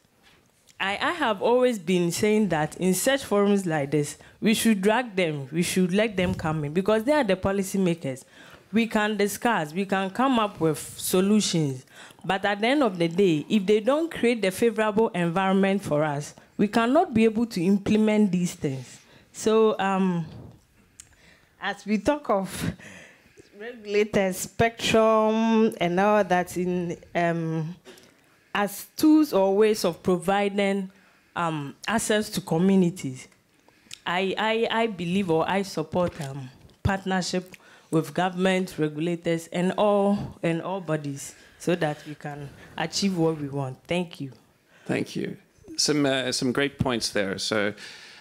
I have always been saying that in such forums like this, we should drag them, we should let them come in, because they are the policy makers. We can discuss, we can come up with solutions, but at the end of the day, if they don't create the favorable environment for us, we cannot be able to implement these things. So as we talk of regulators, spectrum, and all that in as tools or ways of providing access to communities, I believe, or I support partnership with government, regulators, and all bodies, so that we can achieve what we want. Thank you. Thank you. Some great points there. So,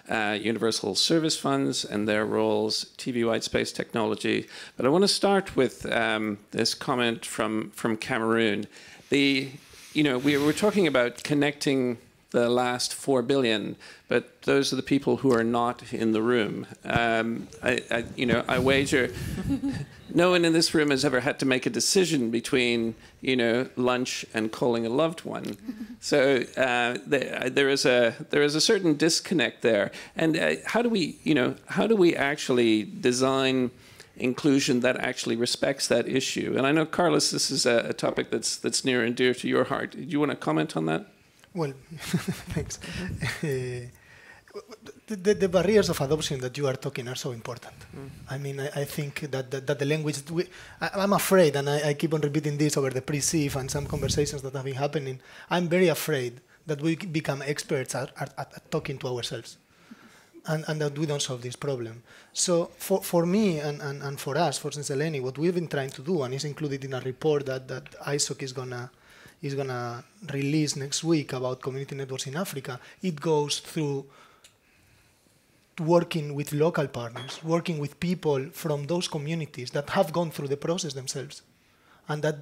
universal service funds and their roles, TV white space technology. But I want to start with this comment from Cameroon. We were talking about connecting the last 4 billion, but those are the people who are not in the room. I wager no one in this room has ever had to make a decision between, lunch and calling a loved one. So there is a certain disconnect there. And how do we actually design inclusion that actually respects that issue? And I know, Carlos, this is a topic that's near and dear to your heart. Do you want to comment on that? Well, thanks. The barriers of adoption that you are talking are so important. I mean, I think that the language, I'm afraid, and I keep on repeating this over the pre-CIF and some conversations that have been happening, I'm very afraid that we become experts at talking to ourselves, and that we don't solve this problem. So for me and for us, for Senseleni, what we've been trying to do, and is included in a report that ISOC is gonna release next week about community networks in Africa, it goes through working with local partners, working with people from those communities that have gone through the process themselves, and that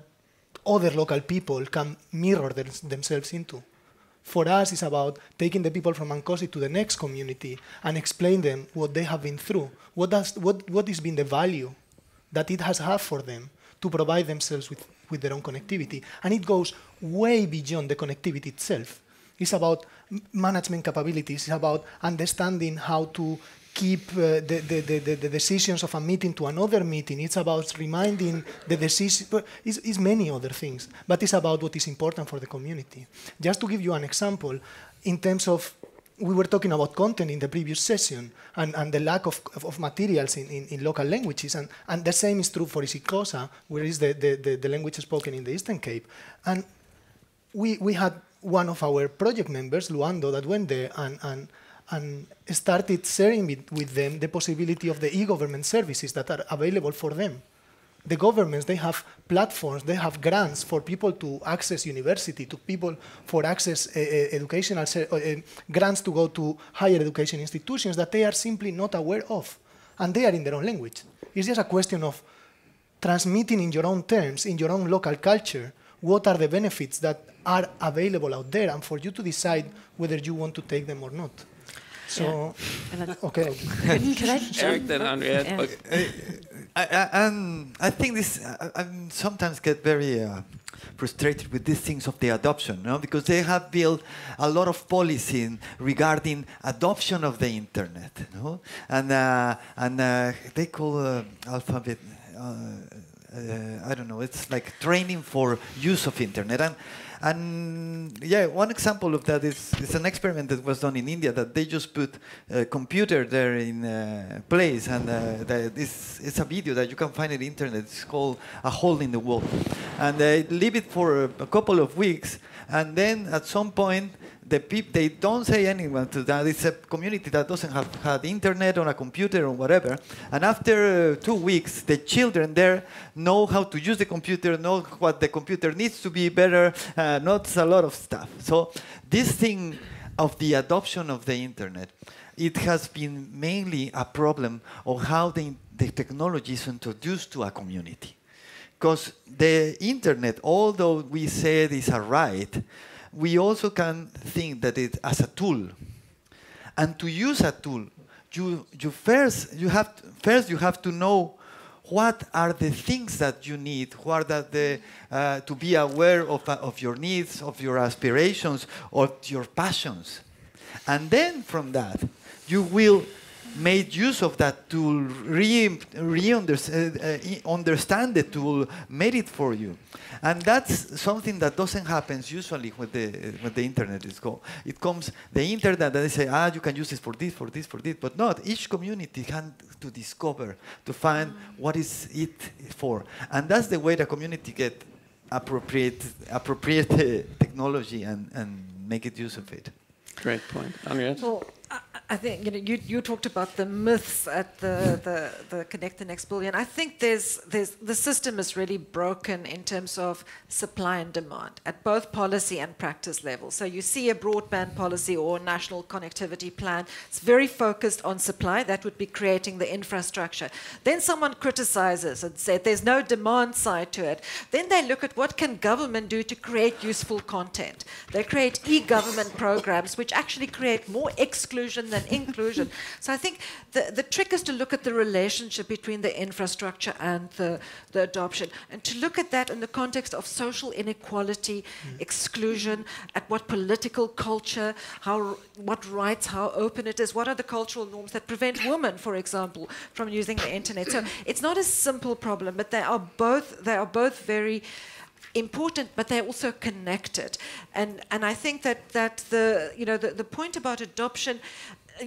other local people can mirror themselves into. For us, it's about taking the people from Ankosi to the next community and explain them what they have been through, what has been the value that it has had for them to provide themselves with their own connectivity. And it goes way beyond the connectivity itself. It's about management capabilities. It's about understanding how to keep the decisions of a meeting to another meeting. It's about reminding the decision. It's many other things, but it's about what is important for the community. Just to give you an example, in terms of, we were talking about content in the previous session and the lack of materials in local languages, and the same is true for Isikosa, where is the language spoken in the Eastern Cape. And we had one of our project members, Luando, that went there and started sharing with them the possibility of the e-government services that are available for them. The governments, they have platforms, they have grants for people to access university, to people for access educational grants to go to higher education institutions that they are simply not aware of, and they are in their own language. It's just a question of transmitting in your own terms, in your own local culture, what are the benefits that are available out there, and for you to decide whether you want to take them or not. So, yeah. Okay. Could I Eric, then Henriette. Yeah. Okay. I think this, I sometimes get very frustrated with these things of the adoption, because they have built a lot of policy regarding adoption of the internet, and they call alphabet. I don't know. It's like training for use of internet, and yeah, one example of that is an experiment that was done in India, that they just put a computer there in place, and it's a video that you can find on the internet. It's called A Hole in the Wall, and they leave it for a couple of weeks, and then at some point they don't say anyone to that. It's a community that doesn't have had internet or a computer or whatever. And after 2 weeks, the children there know how to use the computer, know what the computer needs to be better, not a lot of stuff. So this thing of the adoption of the internet, it has been mainly a problem of how the technology is introduced to a community. Because the internet, although we say it is a right, we also can think that it as a tool. And to use a tool, first you have to know what are the things that you need, what are to be aware of your needs, of your aspirations, of your passions. And then from that, you will make use of that tool, understand the tool, made it for you. And that's something that doesn't happen usually when the internet is go. It comes, the internet, and they say, you can use this for this, for this, for this, but not. Each community has to discover, to find what is it for. And that's the way the community get appropriate technology and make it use of it. Great point. Henriette? Well, I think you talked about the myths at the Connect the Next Billion. I think the system is really broken in terms of supply and demand at both policy and practice levels. So you see a broadband policy or a national connectivity plan. It's very focused on supply. That would be creating the infrastructure. Then someone criticizes and says there's no demand side to it. Then they look at what can government do to create useful content. They create e-government programs which actually create more exclusion than inclusion. So I think the trick is to look at the relationship between the infrastructure and the adoption, and to look at that in the context of social inequality, exclusion, at what political culture, what rights, how open it is, what are the cultural norms that prevent women, for example, from using the internet. So it's not a simple problem, but they are both very important, but they're also connected. And I think that the point about adoption,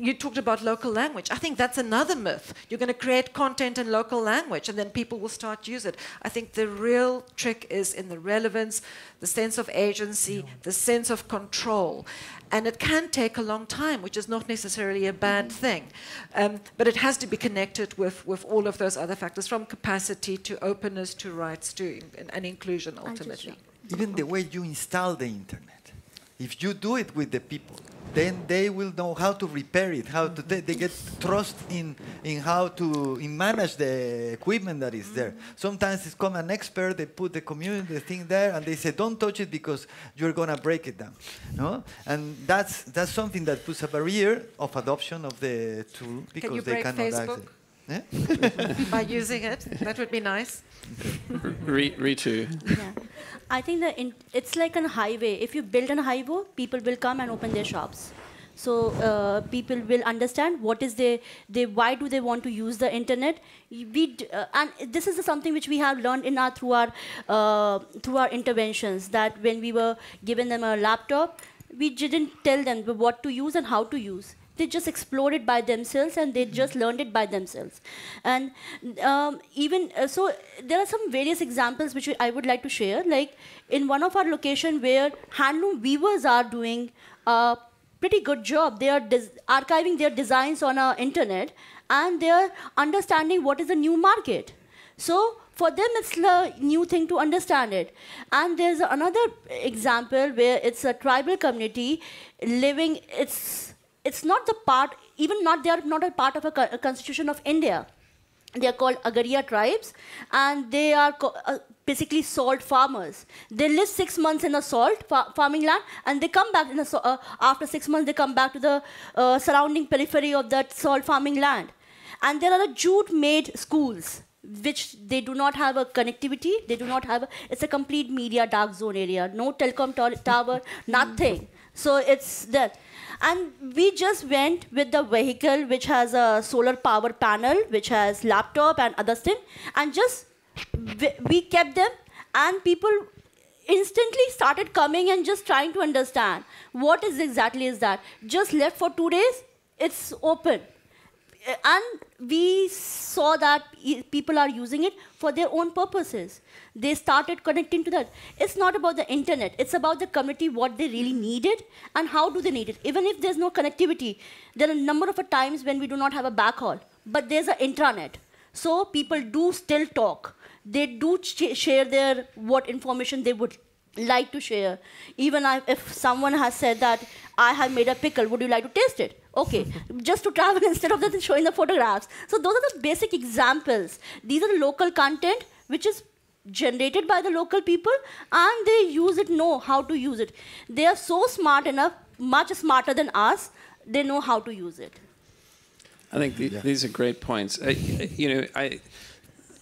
you talked about local language. I think that's another myth. You're going to create content in local language and then people will start to use it. I think the real trick is in the relevance, the sense of agency, the sense of control. And it can take a long time, which is not necessarily a bad thing. But it has to be connected with all of those other factors, from capacity to openness to rights to and inclusion ultimately. Even the way you install the internet, if you do it with the people, then they will know how to repair it, they get trust in how to manage the equipment that is there. Sometimes it's come an expert, they put the thing there, and they say, don't touch it because you're going to break it down. No? And that's something that puts a barrier of adoption of the tool because they cannot Facebook? access it. By using it? That would be nice. Ritu. Yeah. I think it's like a highway. If you build a highway, people will come and open their shops. So people will understand what is why do they want to use the internet. And this is something which we have learned through our interventions, that when we were giving them a laptop, we didn't tell them what to use and how to use. They just explored it by themselves and they just learned it by themselves. And so there are some various examples which I would like to share. Like in one of our locations where handloom weavers are doing a pretty good job. They are archiving their designs on our internet and they are understanding what is the new market. So for them, it's a new thing to understand it. And there's another example where it's a tribal community living, it's not the part, they are not a part of a constitution of India. They are called Agora Tribes, and they are basically salt farmers. They live 6 months in a salt farming land, and they come back after 6 months. They come back to the surrounding periphery of that salt farming land, and there are jute-made schools which they do not have a connectivity. They do not have. It's a complete media dark zone area. No telecom tower, nothing. So it's that. And we just went with the vehicle which has a solar power panel, which has laptop and other things, and just we kept them, and people instantly started coming and just trying to understand what exactly is that. Just left for 2 days, it's open. And we saw that people are using it for their own purposes. They started connecting to that. It's not about the internet. It's about the community, what they really needed and how do they need it. Even if there's no connectivity, there are a number of times when we do not have a backhaul, but there's an intranet. So people do still talk. They do share what information they would like to share. Even if someone has said that, I have made a pickle, would you like to taste it? Okay, just to travel instead of showing the photographs. So those are the basic examples. These are the local content which is generated by the local people, and they know how to use it. They are so smart enough, much smarter than us, they know how to use it. I think these are great points.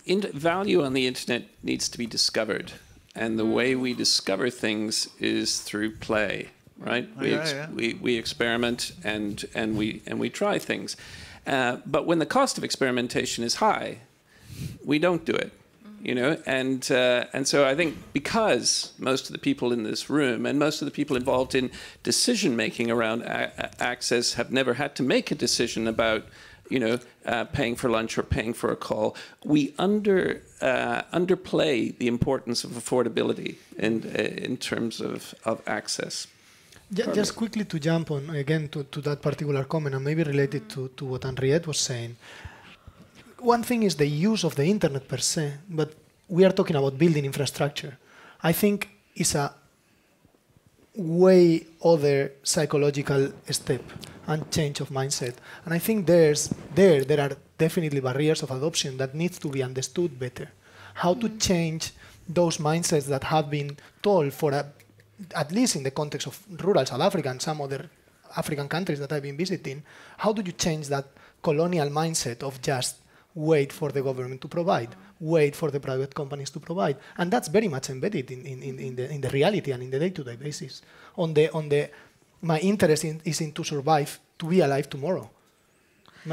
Value on the internet needs to be discovered, and the way we discover things is through play, right? We experiment and we try things, but when the cost of experimentation is high, we don't do it. And so I think because most of the people in this room and most of the people involved in decision making around access have never had to make a decision about paying for lunch or paying for a call, we underplay the importance of affordability in terms of access. Just quickly to jump on again to that particular comment, and maybe related to what Henriette was saying. One thing is the use of the internet per se, but we are talking about building infrastructure. I think it's a way other psychological step and change of mindset. And I think there are definitely barriers of adoption that needs to be understood better. How to change those mindsets that have been told for at least in the context of rural South Africa and some other African countries that I've been visiting. How do you change that colonial mindset of just wait for the government to provide, wait for the private companies to provide? And that's very much embedded in the reality and in the day-to-day basis. My interest is in to survive, to be alive tomorrow.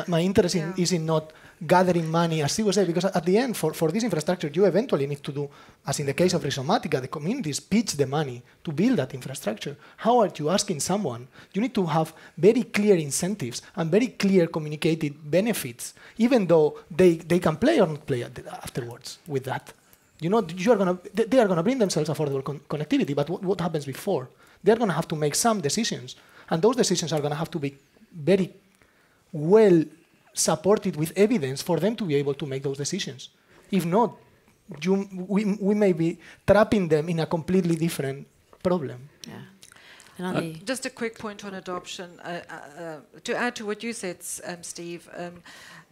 My interest is in not gathering money, as Sigo said, because at the end, for this infrastructure, you eventually need to do, as in the case of Rhizomatica, the communities pitch the money to build that infrastructure. How are you asking someone? You need to have very clear incentives and very clear communicated benefits, even though they can play or not play afterwards with that. They are going to bring themselves affordable connectivity, but what happens before? They are going to have to make some decisions, and those decisions are going to have to be very well supported with evidence for them to be able to make those decisions. If not, we may be trapping them in a completely different problem. Yeah. And just a quick point on adoption. To add to what you said, Steve,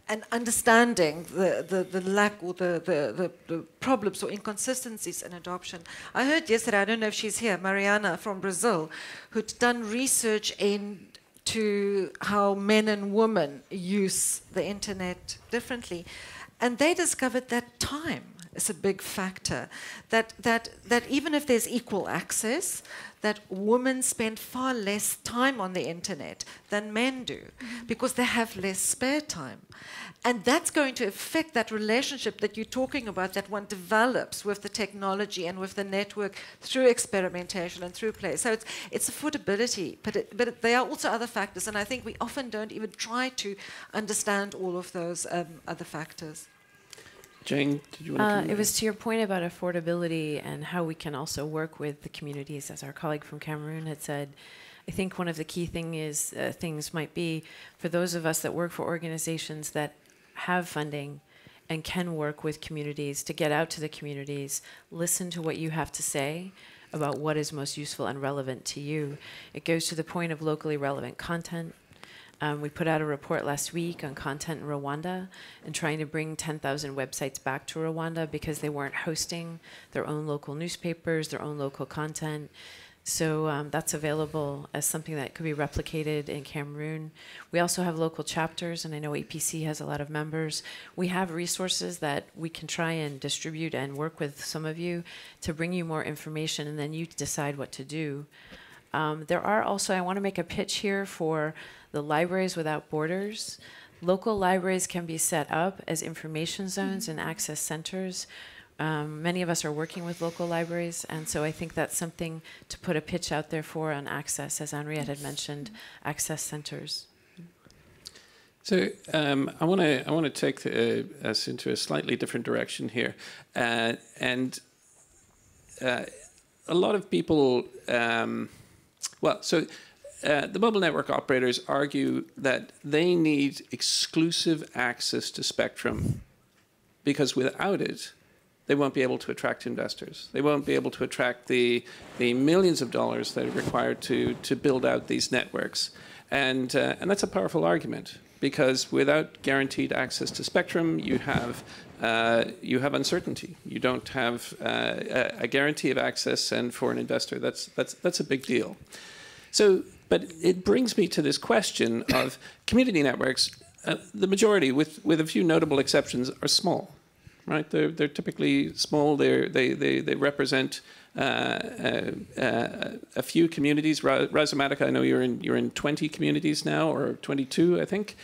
and understanding the lack or the problems or inconsistencies in adoption. I heard yesterday, I don't know if she's here, Mariana from Brazil, who'd done research into how men and women use the internet differently. And they discovered that time is a big factor, that even if there's equal access, that women spend far less time on the internet than men do, because they have less spare time. And that's going to affect that relationship that you're talking about, that one develops with the technology and with the network through experimentation and through play. So it's affordability, but there are also other factors, and I think we often don't even try to understand all of those other factors. Jane, did you want to? It was to your point about affordability and how we can also work with the communities, as our colleague from Cameroon had said. I think one of the key things might be for those of us that work for organizations that have funding and can work with communities to get out to the communities, listen to what you have to say about what is most useful and relevant to you. It goes to the point of locally relevant content. We put out a report last week on content in Rwanda and trying to bring 10,000 websites back to Rwanda because they weren't hosting their own local newspapers, their own local content. So that's available as something that could be replicated in Cameroon. We also have local chapters, and I know APC has a lot of members. We have resources that we can try and distribute and work with some of you to bring you more information, and then you decide what to do. There are also, I want to make a pitch here for the Libraries Without Borders. Local libraries can be set up as information zones and access centers. Many of us are working with local libraries, and so I think that's something to put a pitch out there for on access, as Henriette had mentioned, access centers. So I want to take us into a slightly different direction here, and a lot of people. The mobile network operators argue that they need exclusive access to spectrum because without it, they won't be able to attract investors. They won't be able to attract the millions of dollars that are required to build out these networks. And that's a powerful argument, because without guaranteed access to spectrum, you have you have uncertainty. You don't have a guarantee of access, and for an investor, that's a big deal. So, but it brings me to this question of community networks. The majority, with a few notable exceptions, are small, right? They're typically small. They represent a few communities. Razumatica, I know you're in 20 communities now, or 22, I think.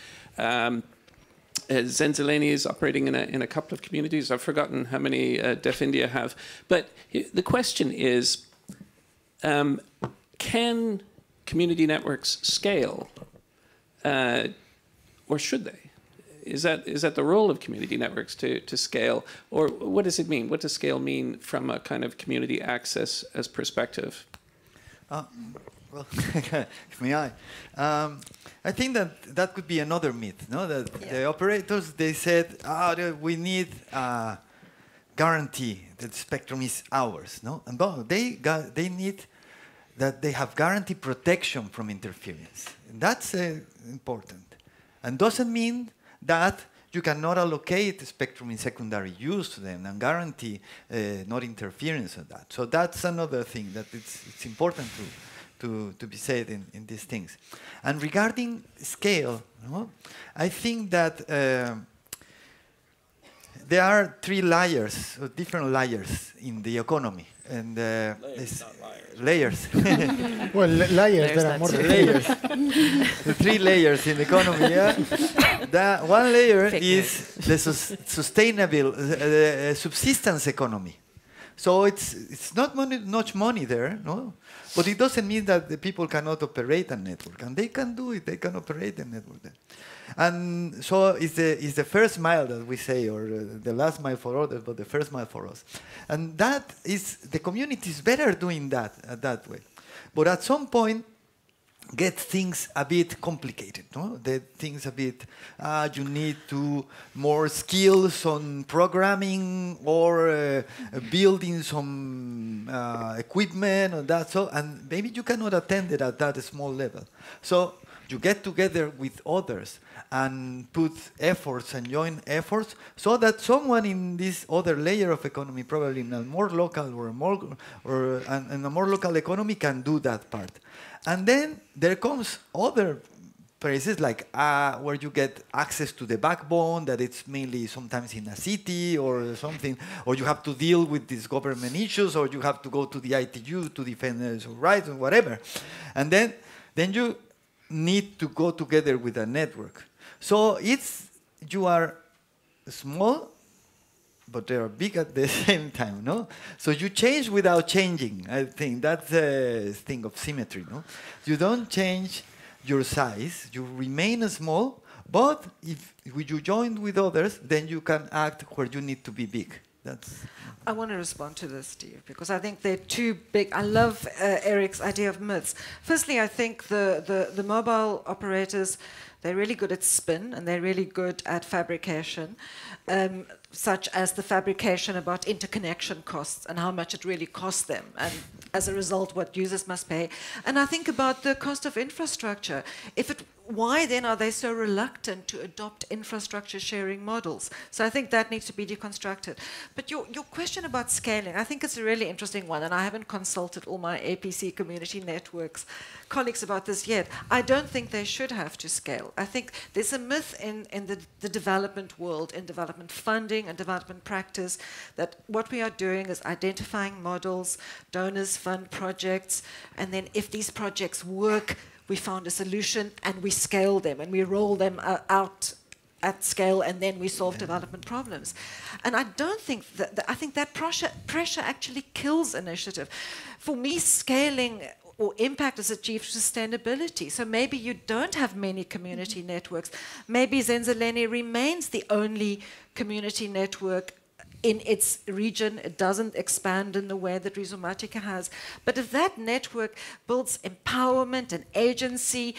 Zenzaleni is operating in a couple of communities. I've forgotten how many Deaf India have. But the question is, can community networks scale, or should they? Is that the role of community networks to scale, or what does it mean? What does scale mean from a kind of community access as perspective? Well, if may I think that could be another myth, no? That the operators, they said, we need a guarantee that the spectrum is ours, no? And they need that they have guaranteed protection from interference. And that's important. And doesn't mean that you cannot allocate the spectrum in secondary use to them and guarantee not interference of that. So that's another thing that it's important to be said in these things. And regarding scale, no, I think that there are three layers, or different layers in the economy. And layers. Well, layers, there are more than layers. The three layers in the economy. Yeah? One layer is the sustainable subsistence economy. So it's not much money there, no? But it doesn't mean that the people cannot operate a network, and they can do it. They can operate a network there. And so it's the first mile that we say, or the last mile for others, but the first mile for us. And that is, the community is better doing that way. But at some point, get things a bit complicated, no? The things a bit, you need more skills on programming or building some equipment or that, so, and maybe you cannot attend it at that small level. So you get together with others and put efforts and join efforts so that someone in this other layer of economy, probably in a more local and a more local economy, can do that part. And then there comes other places like where you get access to the backbone, that it's mainly sometimes in a city or something, or you have to deal with these government issues, or you have to go to the ITU to defend your rights or whatever. And then you need to go together with a network. So you are small, but they are big at the same time, no? So you change without changing. I think that's a thing of symmetry, no? You don't change your size, you remain small, but if you join with others, then you can act where you need to be big. I want to respond to this, Steve, because I think they're too big. I love Eric's idea of myths. Firstly, I think the mobile operators, they're really good at spin, and they're really good at fabrication, such as the fabrication about interconnection costs and how much it really costs them, and as a result, what users must pay. And I think about the cost of infrastructure. Why then are they so reluctant to adopt infrastructure sharing models? So I think that needs to be deconstructed. But your question about scaling, I think it's a really interesting one, and I haven't consulted all my APC community networks colleagues about this yet. I don't think they should have to scale. I think there's a myth in the development world, in development funding and development practice, that what we are doing is identifying models, donors fund projects, and then if these projects work, we found a solution and we scale them and we roll them out at scale, and then we solve development problems. And I don't think I think that pressure actually kills initiative. For me, scaling or impact is achieved through sustainability. So maybe you don't have many community networks. Maybe Zenzaleni remains the only community network in its region. It doesn't expand in the way that Rizumatica has. But if that network builds empowerment and agency,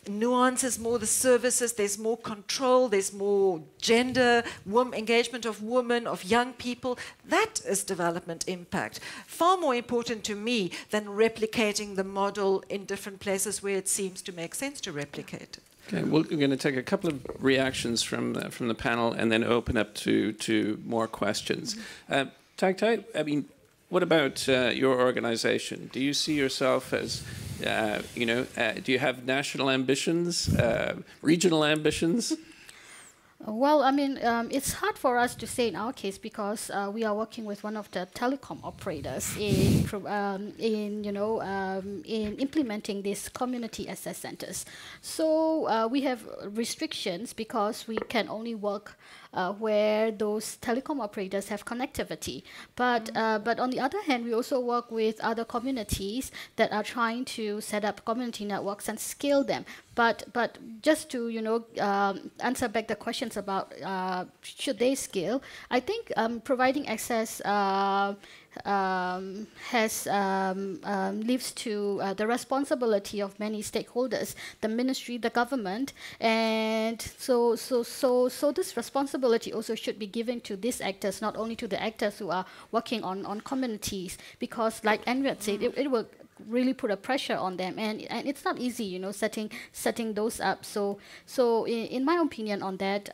nuances more the services, there's more control, there's more gender, engagement of women, of young people, that is development impact. Far more important to me than replicating the model in different places where it seems to make sense to replicate it. Okay, we're going to take a couple of reactions from the panel and then open up to more questions. Tagtai, I mean, what about your organization? Do you see yourself as, do you have national ambitions, regional ambitions? Well, I mean, it's hard for us to say in our case because we are working with one of the telecom operators in implementing these community access centers. So we have restrictions because we can only work where those telecom operators have connectivity. But on the other hand, we also work with other communities that are trying to set up community networks and scale them. But just to answer back the questions about should they scale, I think providing access leaves to the responsibility of many stakeholders, the ministry, the government, and so this responsibility also should be given to these actors, not only to the actors who are working on communities, because like Enriat said, it will really put a pressure on them, and it's not easy, setting those up. So in my opinion on that,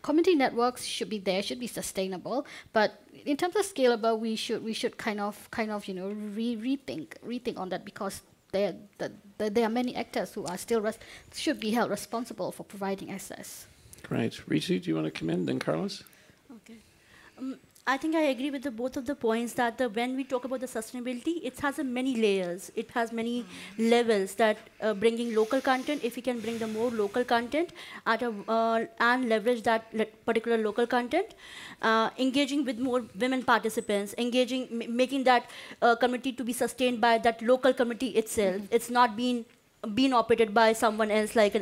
community networks should be there, should be sustainable, but in terms of scalable, we should kind of rethink on that, because there are many actors who are still should be held responsible for providing access. Great. Ritu, do you want to come in, then Carlos? Okay. I think I agree with both of the points that when we talk about the sustainability, it has many layers. It has many levels that bringing local content, if we can bring the more local content and leverage that particular local content, engaging with more women participants, making that community to be sustained by that local community itself. It's not being operated by someone else, like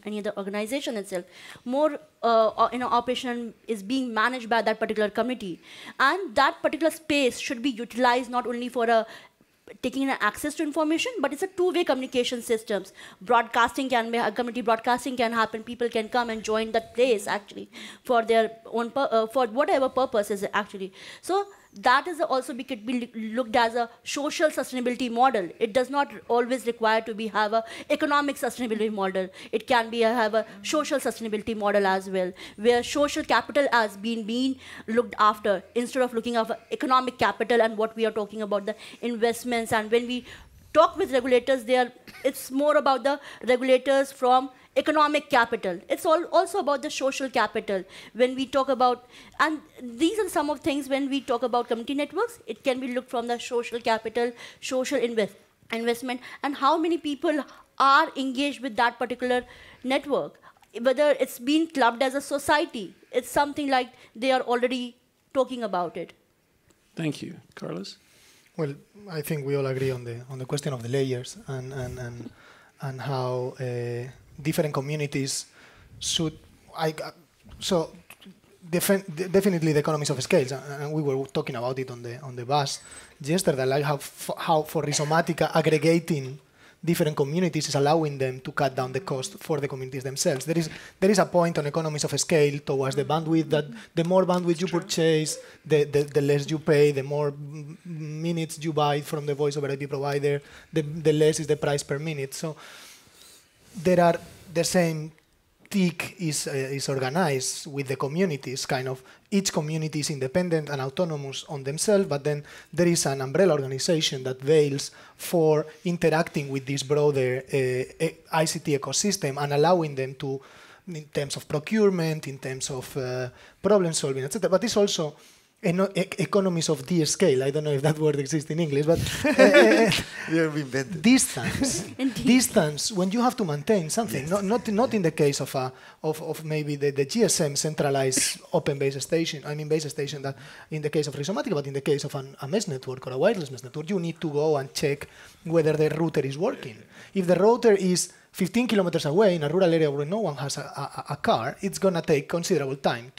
any other organization itself. More operation is being managed by that particular committee, and that particular space should be utilized not only for taking access to information, but it's a two-way communication systems. Broadcasting community broadcasting can happen. People can come and join that place actually for their own for whatever purposes actually. So that is also could be looked as a social sustainability model. It does not always require to have a economic sustainability model. It can have a social sustainability model as well, where social capital has been looked after instead of looking at economic capital and what we are talking about, the investments. And when we talk with regulators, it's more about the regulators from economic capital. It's also about the social capital. When we talk about, and these are some of things when we talk about community networks, it can be looked from the social capital, social investment, and how many people are engaged with that particular network. Whether it's been clubbed as a society, it's something like they are already talking about it. Thank you. Carlos? Well, I think we all agree on the question of the layers and how different communities should. Definitely the economies of scale, and we were talking about it on the bus yesterday. Like how for Rhizomatica aggregating different communities is allowing them to cut down the cost for the communities themselves. There is a point on economies of scale towards the bandwidth, that the more bandwidth you purchase, the less you pay, the more minutes you buy from the voice over IP provider, the less is the price per minute. So there are the same TIC is organized with the communities, kind of each community is independent and autonomous on themselves, but then there is an umbrella organization that veils for interacting with this broader ICT ecosystem and allowing them to, in terms of procurement, in terms of problem solving, etc. But it's also economies of scale. I don't know if that word exists in English, but distance when you have to maintain something. Yes. Not in the case of maybe the GSM centralized open base station. I mean base station that in the case of Rhizomatica, but in the case of a mesh network or a wireless mesh network, you need to go and check whether the router is working. If the router is 15 kilometers away in a rural area where no one has a car, it's going to take considerable time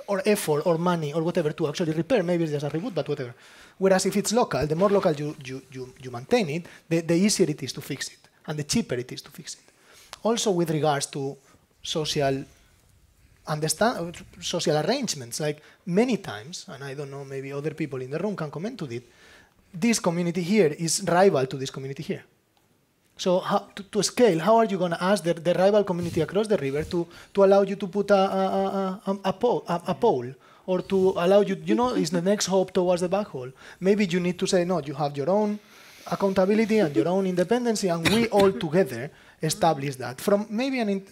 or effort or money or whatever to actually repair. Maybe it's just a reboot, but whatever. Whereas if it's local, the more local you maintain it, the easier it is to fix it and the cheaper it is to fix it. Also with regards to social arrangements, like many times, and I don't know, maybe other people in the room can comment to it, this community here is rival to this community here. So to scale, how are you going to ask the rival community across the river to allow you to put a pole? Or to allow you, is the next hope towards the backhaul. Maybe you need to say, no, you have your own accountability and your own independency, and we all together establish that. From maybe an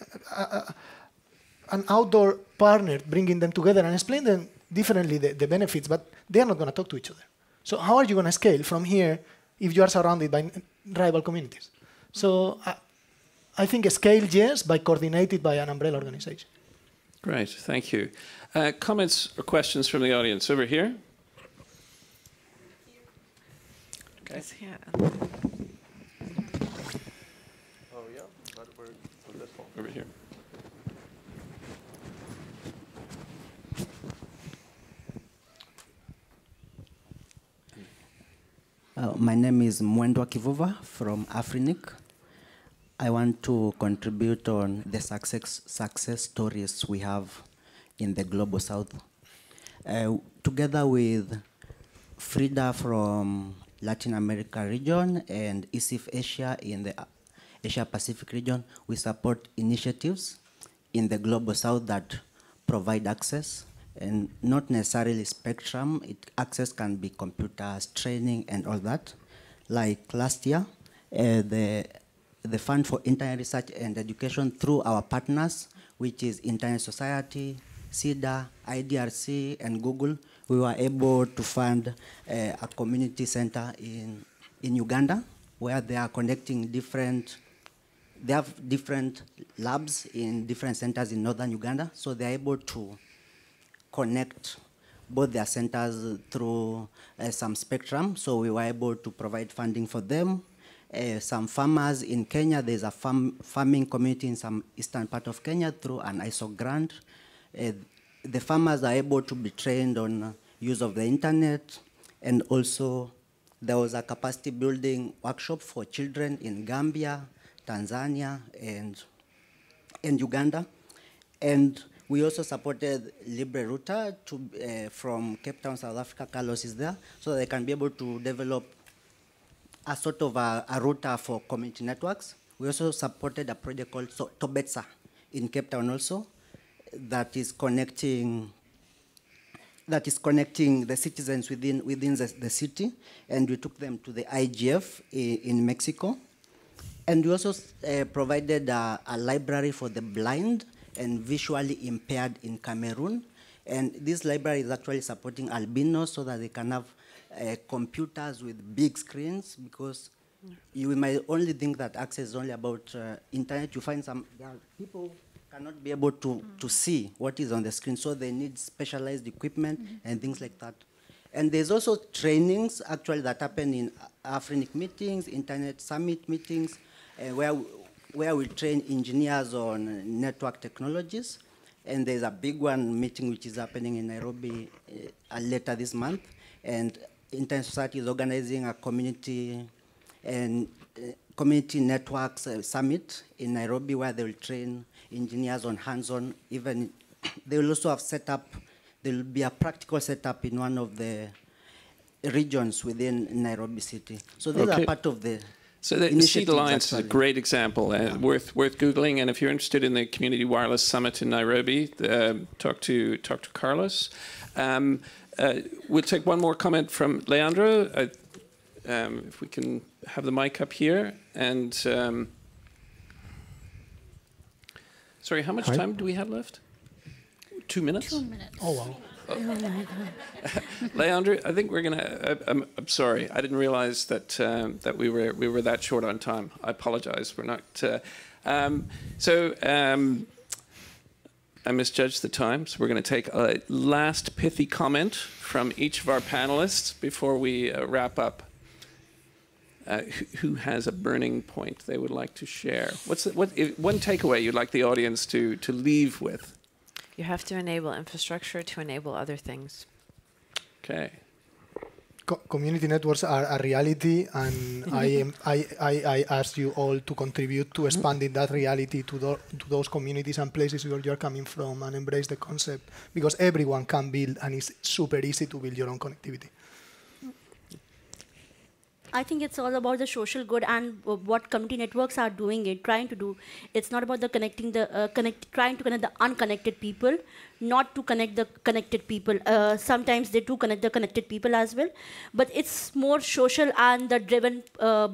outdoor partner, bringing them together and explain them differently the benefits, but they are not going to talk to each other. So how are you going to scale from here if you are surrounded by rival communities? So I think scale, yes, but coordinated by an umbrella organization. Great, thank you. Comments or questions from the audience over here? Okay. Here. Oh yeah, over here. My name is Mwendwa Kivuva from Afrinic. I want to contribute on the success stories we have in the Global South. Together with Frida from Latin America region and ISIF Asia in the Asia Pacific region, we support initiatives in the Global South that provide access, and not necessarily spectrum. Access can be computers, training, and all that. Like last year, the Fund for Internet Research and Education through our partners, which is Internet Society, CIDA, IDRC, and Google, we were able to fund a community center in Uganda, where they are connecting they have different labs in different centers in northern Uganda, so they're able to connect both their centers through some spectrum, so we were able to provide funding for them. Some farmers in Kenya, there's a farming community in some eastern part of Kenya through an ISO grant. The farmers are able to be trained on use of the internet, and also there was a capacity building workshop for children in Gambia, Tanzania, and Uganda. And we also supported Libre Router from Cape Town, South Africa. Carlos is there, so they can be able to develop a sort of a router for community networks. We also supported a project called Tobetsa in Cape Town also, that is connecting the citizens within the city, and we took them to the IGF in Mexico. And we also provided a library for the blind and visually impaired in Cameroon. And this library is actually supporting albinos so that they can have computers with big screens, because you might only think that access is only about internet. You find there are people cannot be able to see what is on the screen, so they need specialized equipment and things like that. And there's also trainings actually that happen in Afrinic meetings, Internet Summit meetings, where we train engineers on network technologies. And there's a big one meeting which is happening in Nairobi later this month. And Internet Society is organizing a community networks summit in Nairobi, where they will train engineers on hands-on. Even they will also have set up, there will be a practical setup in one of the regions within Nairobi city. So these are part of the So the Seed Alliance is a great example, worth Googling. And if you're interested in the Community Wireless Summit in Nairobi, talk to Carlos. We'll take one more comment from Leandro. If we can have the mic up here. And sorry, how much time do we have left? 2 minutes? 2 minutes. Oh, wow. Leandro, I think we're gonna. I'm sorry, I didn't realize that we were that short on time. I apologize. We're not. I misjudged the time, so we're going to take a last pithy comment from each of our panelists before we wrap up. Who has a burning point they would like to share? What one takeaway you'd like the audience to leave with? You have to enable infrastructure to enable other things. Okay. Community networks are a reality, and I ask you all to contribute to expanding that reality to those communities and places where you're coming from, and embrace the concept, because everyone can build, and it's super easy to build your own connectivity. I think it's all about the social good and what community networks are doing it, trying to do. It's not about the trying to connect the unconnected people, not to connect the connected people. Sometimes they do connect the connected people as well, but it's more social and driven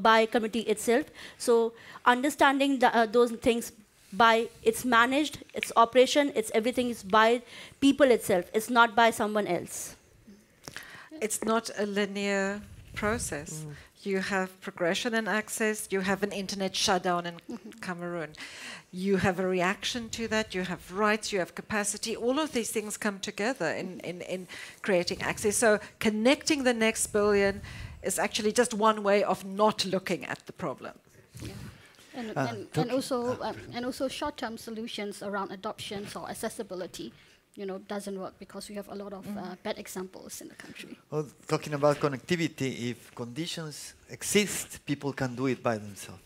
by community itself. So understanding those things by it's managed, its operation, it's everything is by people itself. It's not by someone else. It's not a linear process. You have progression and access, you have an internet shutdown in Cameroon. You have a reaction to that, you have rights, you have capacity. All of these things come together in creating access. So connecting the next billion is actually just one way of not looking at the problem. Yeah. And also short-term solutions around adoptions or accessibility, doesn't work because we have a lot of bad examples in the country. Well, talking about connectivity, if conditions exist, people can do it by themselves.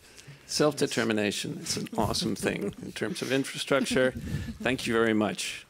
Self-determination is an awesome thing in terms of infrastructure. Thank you very much.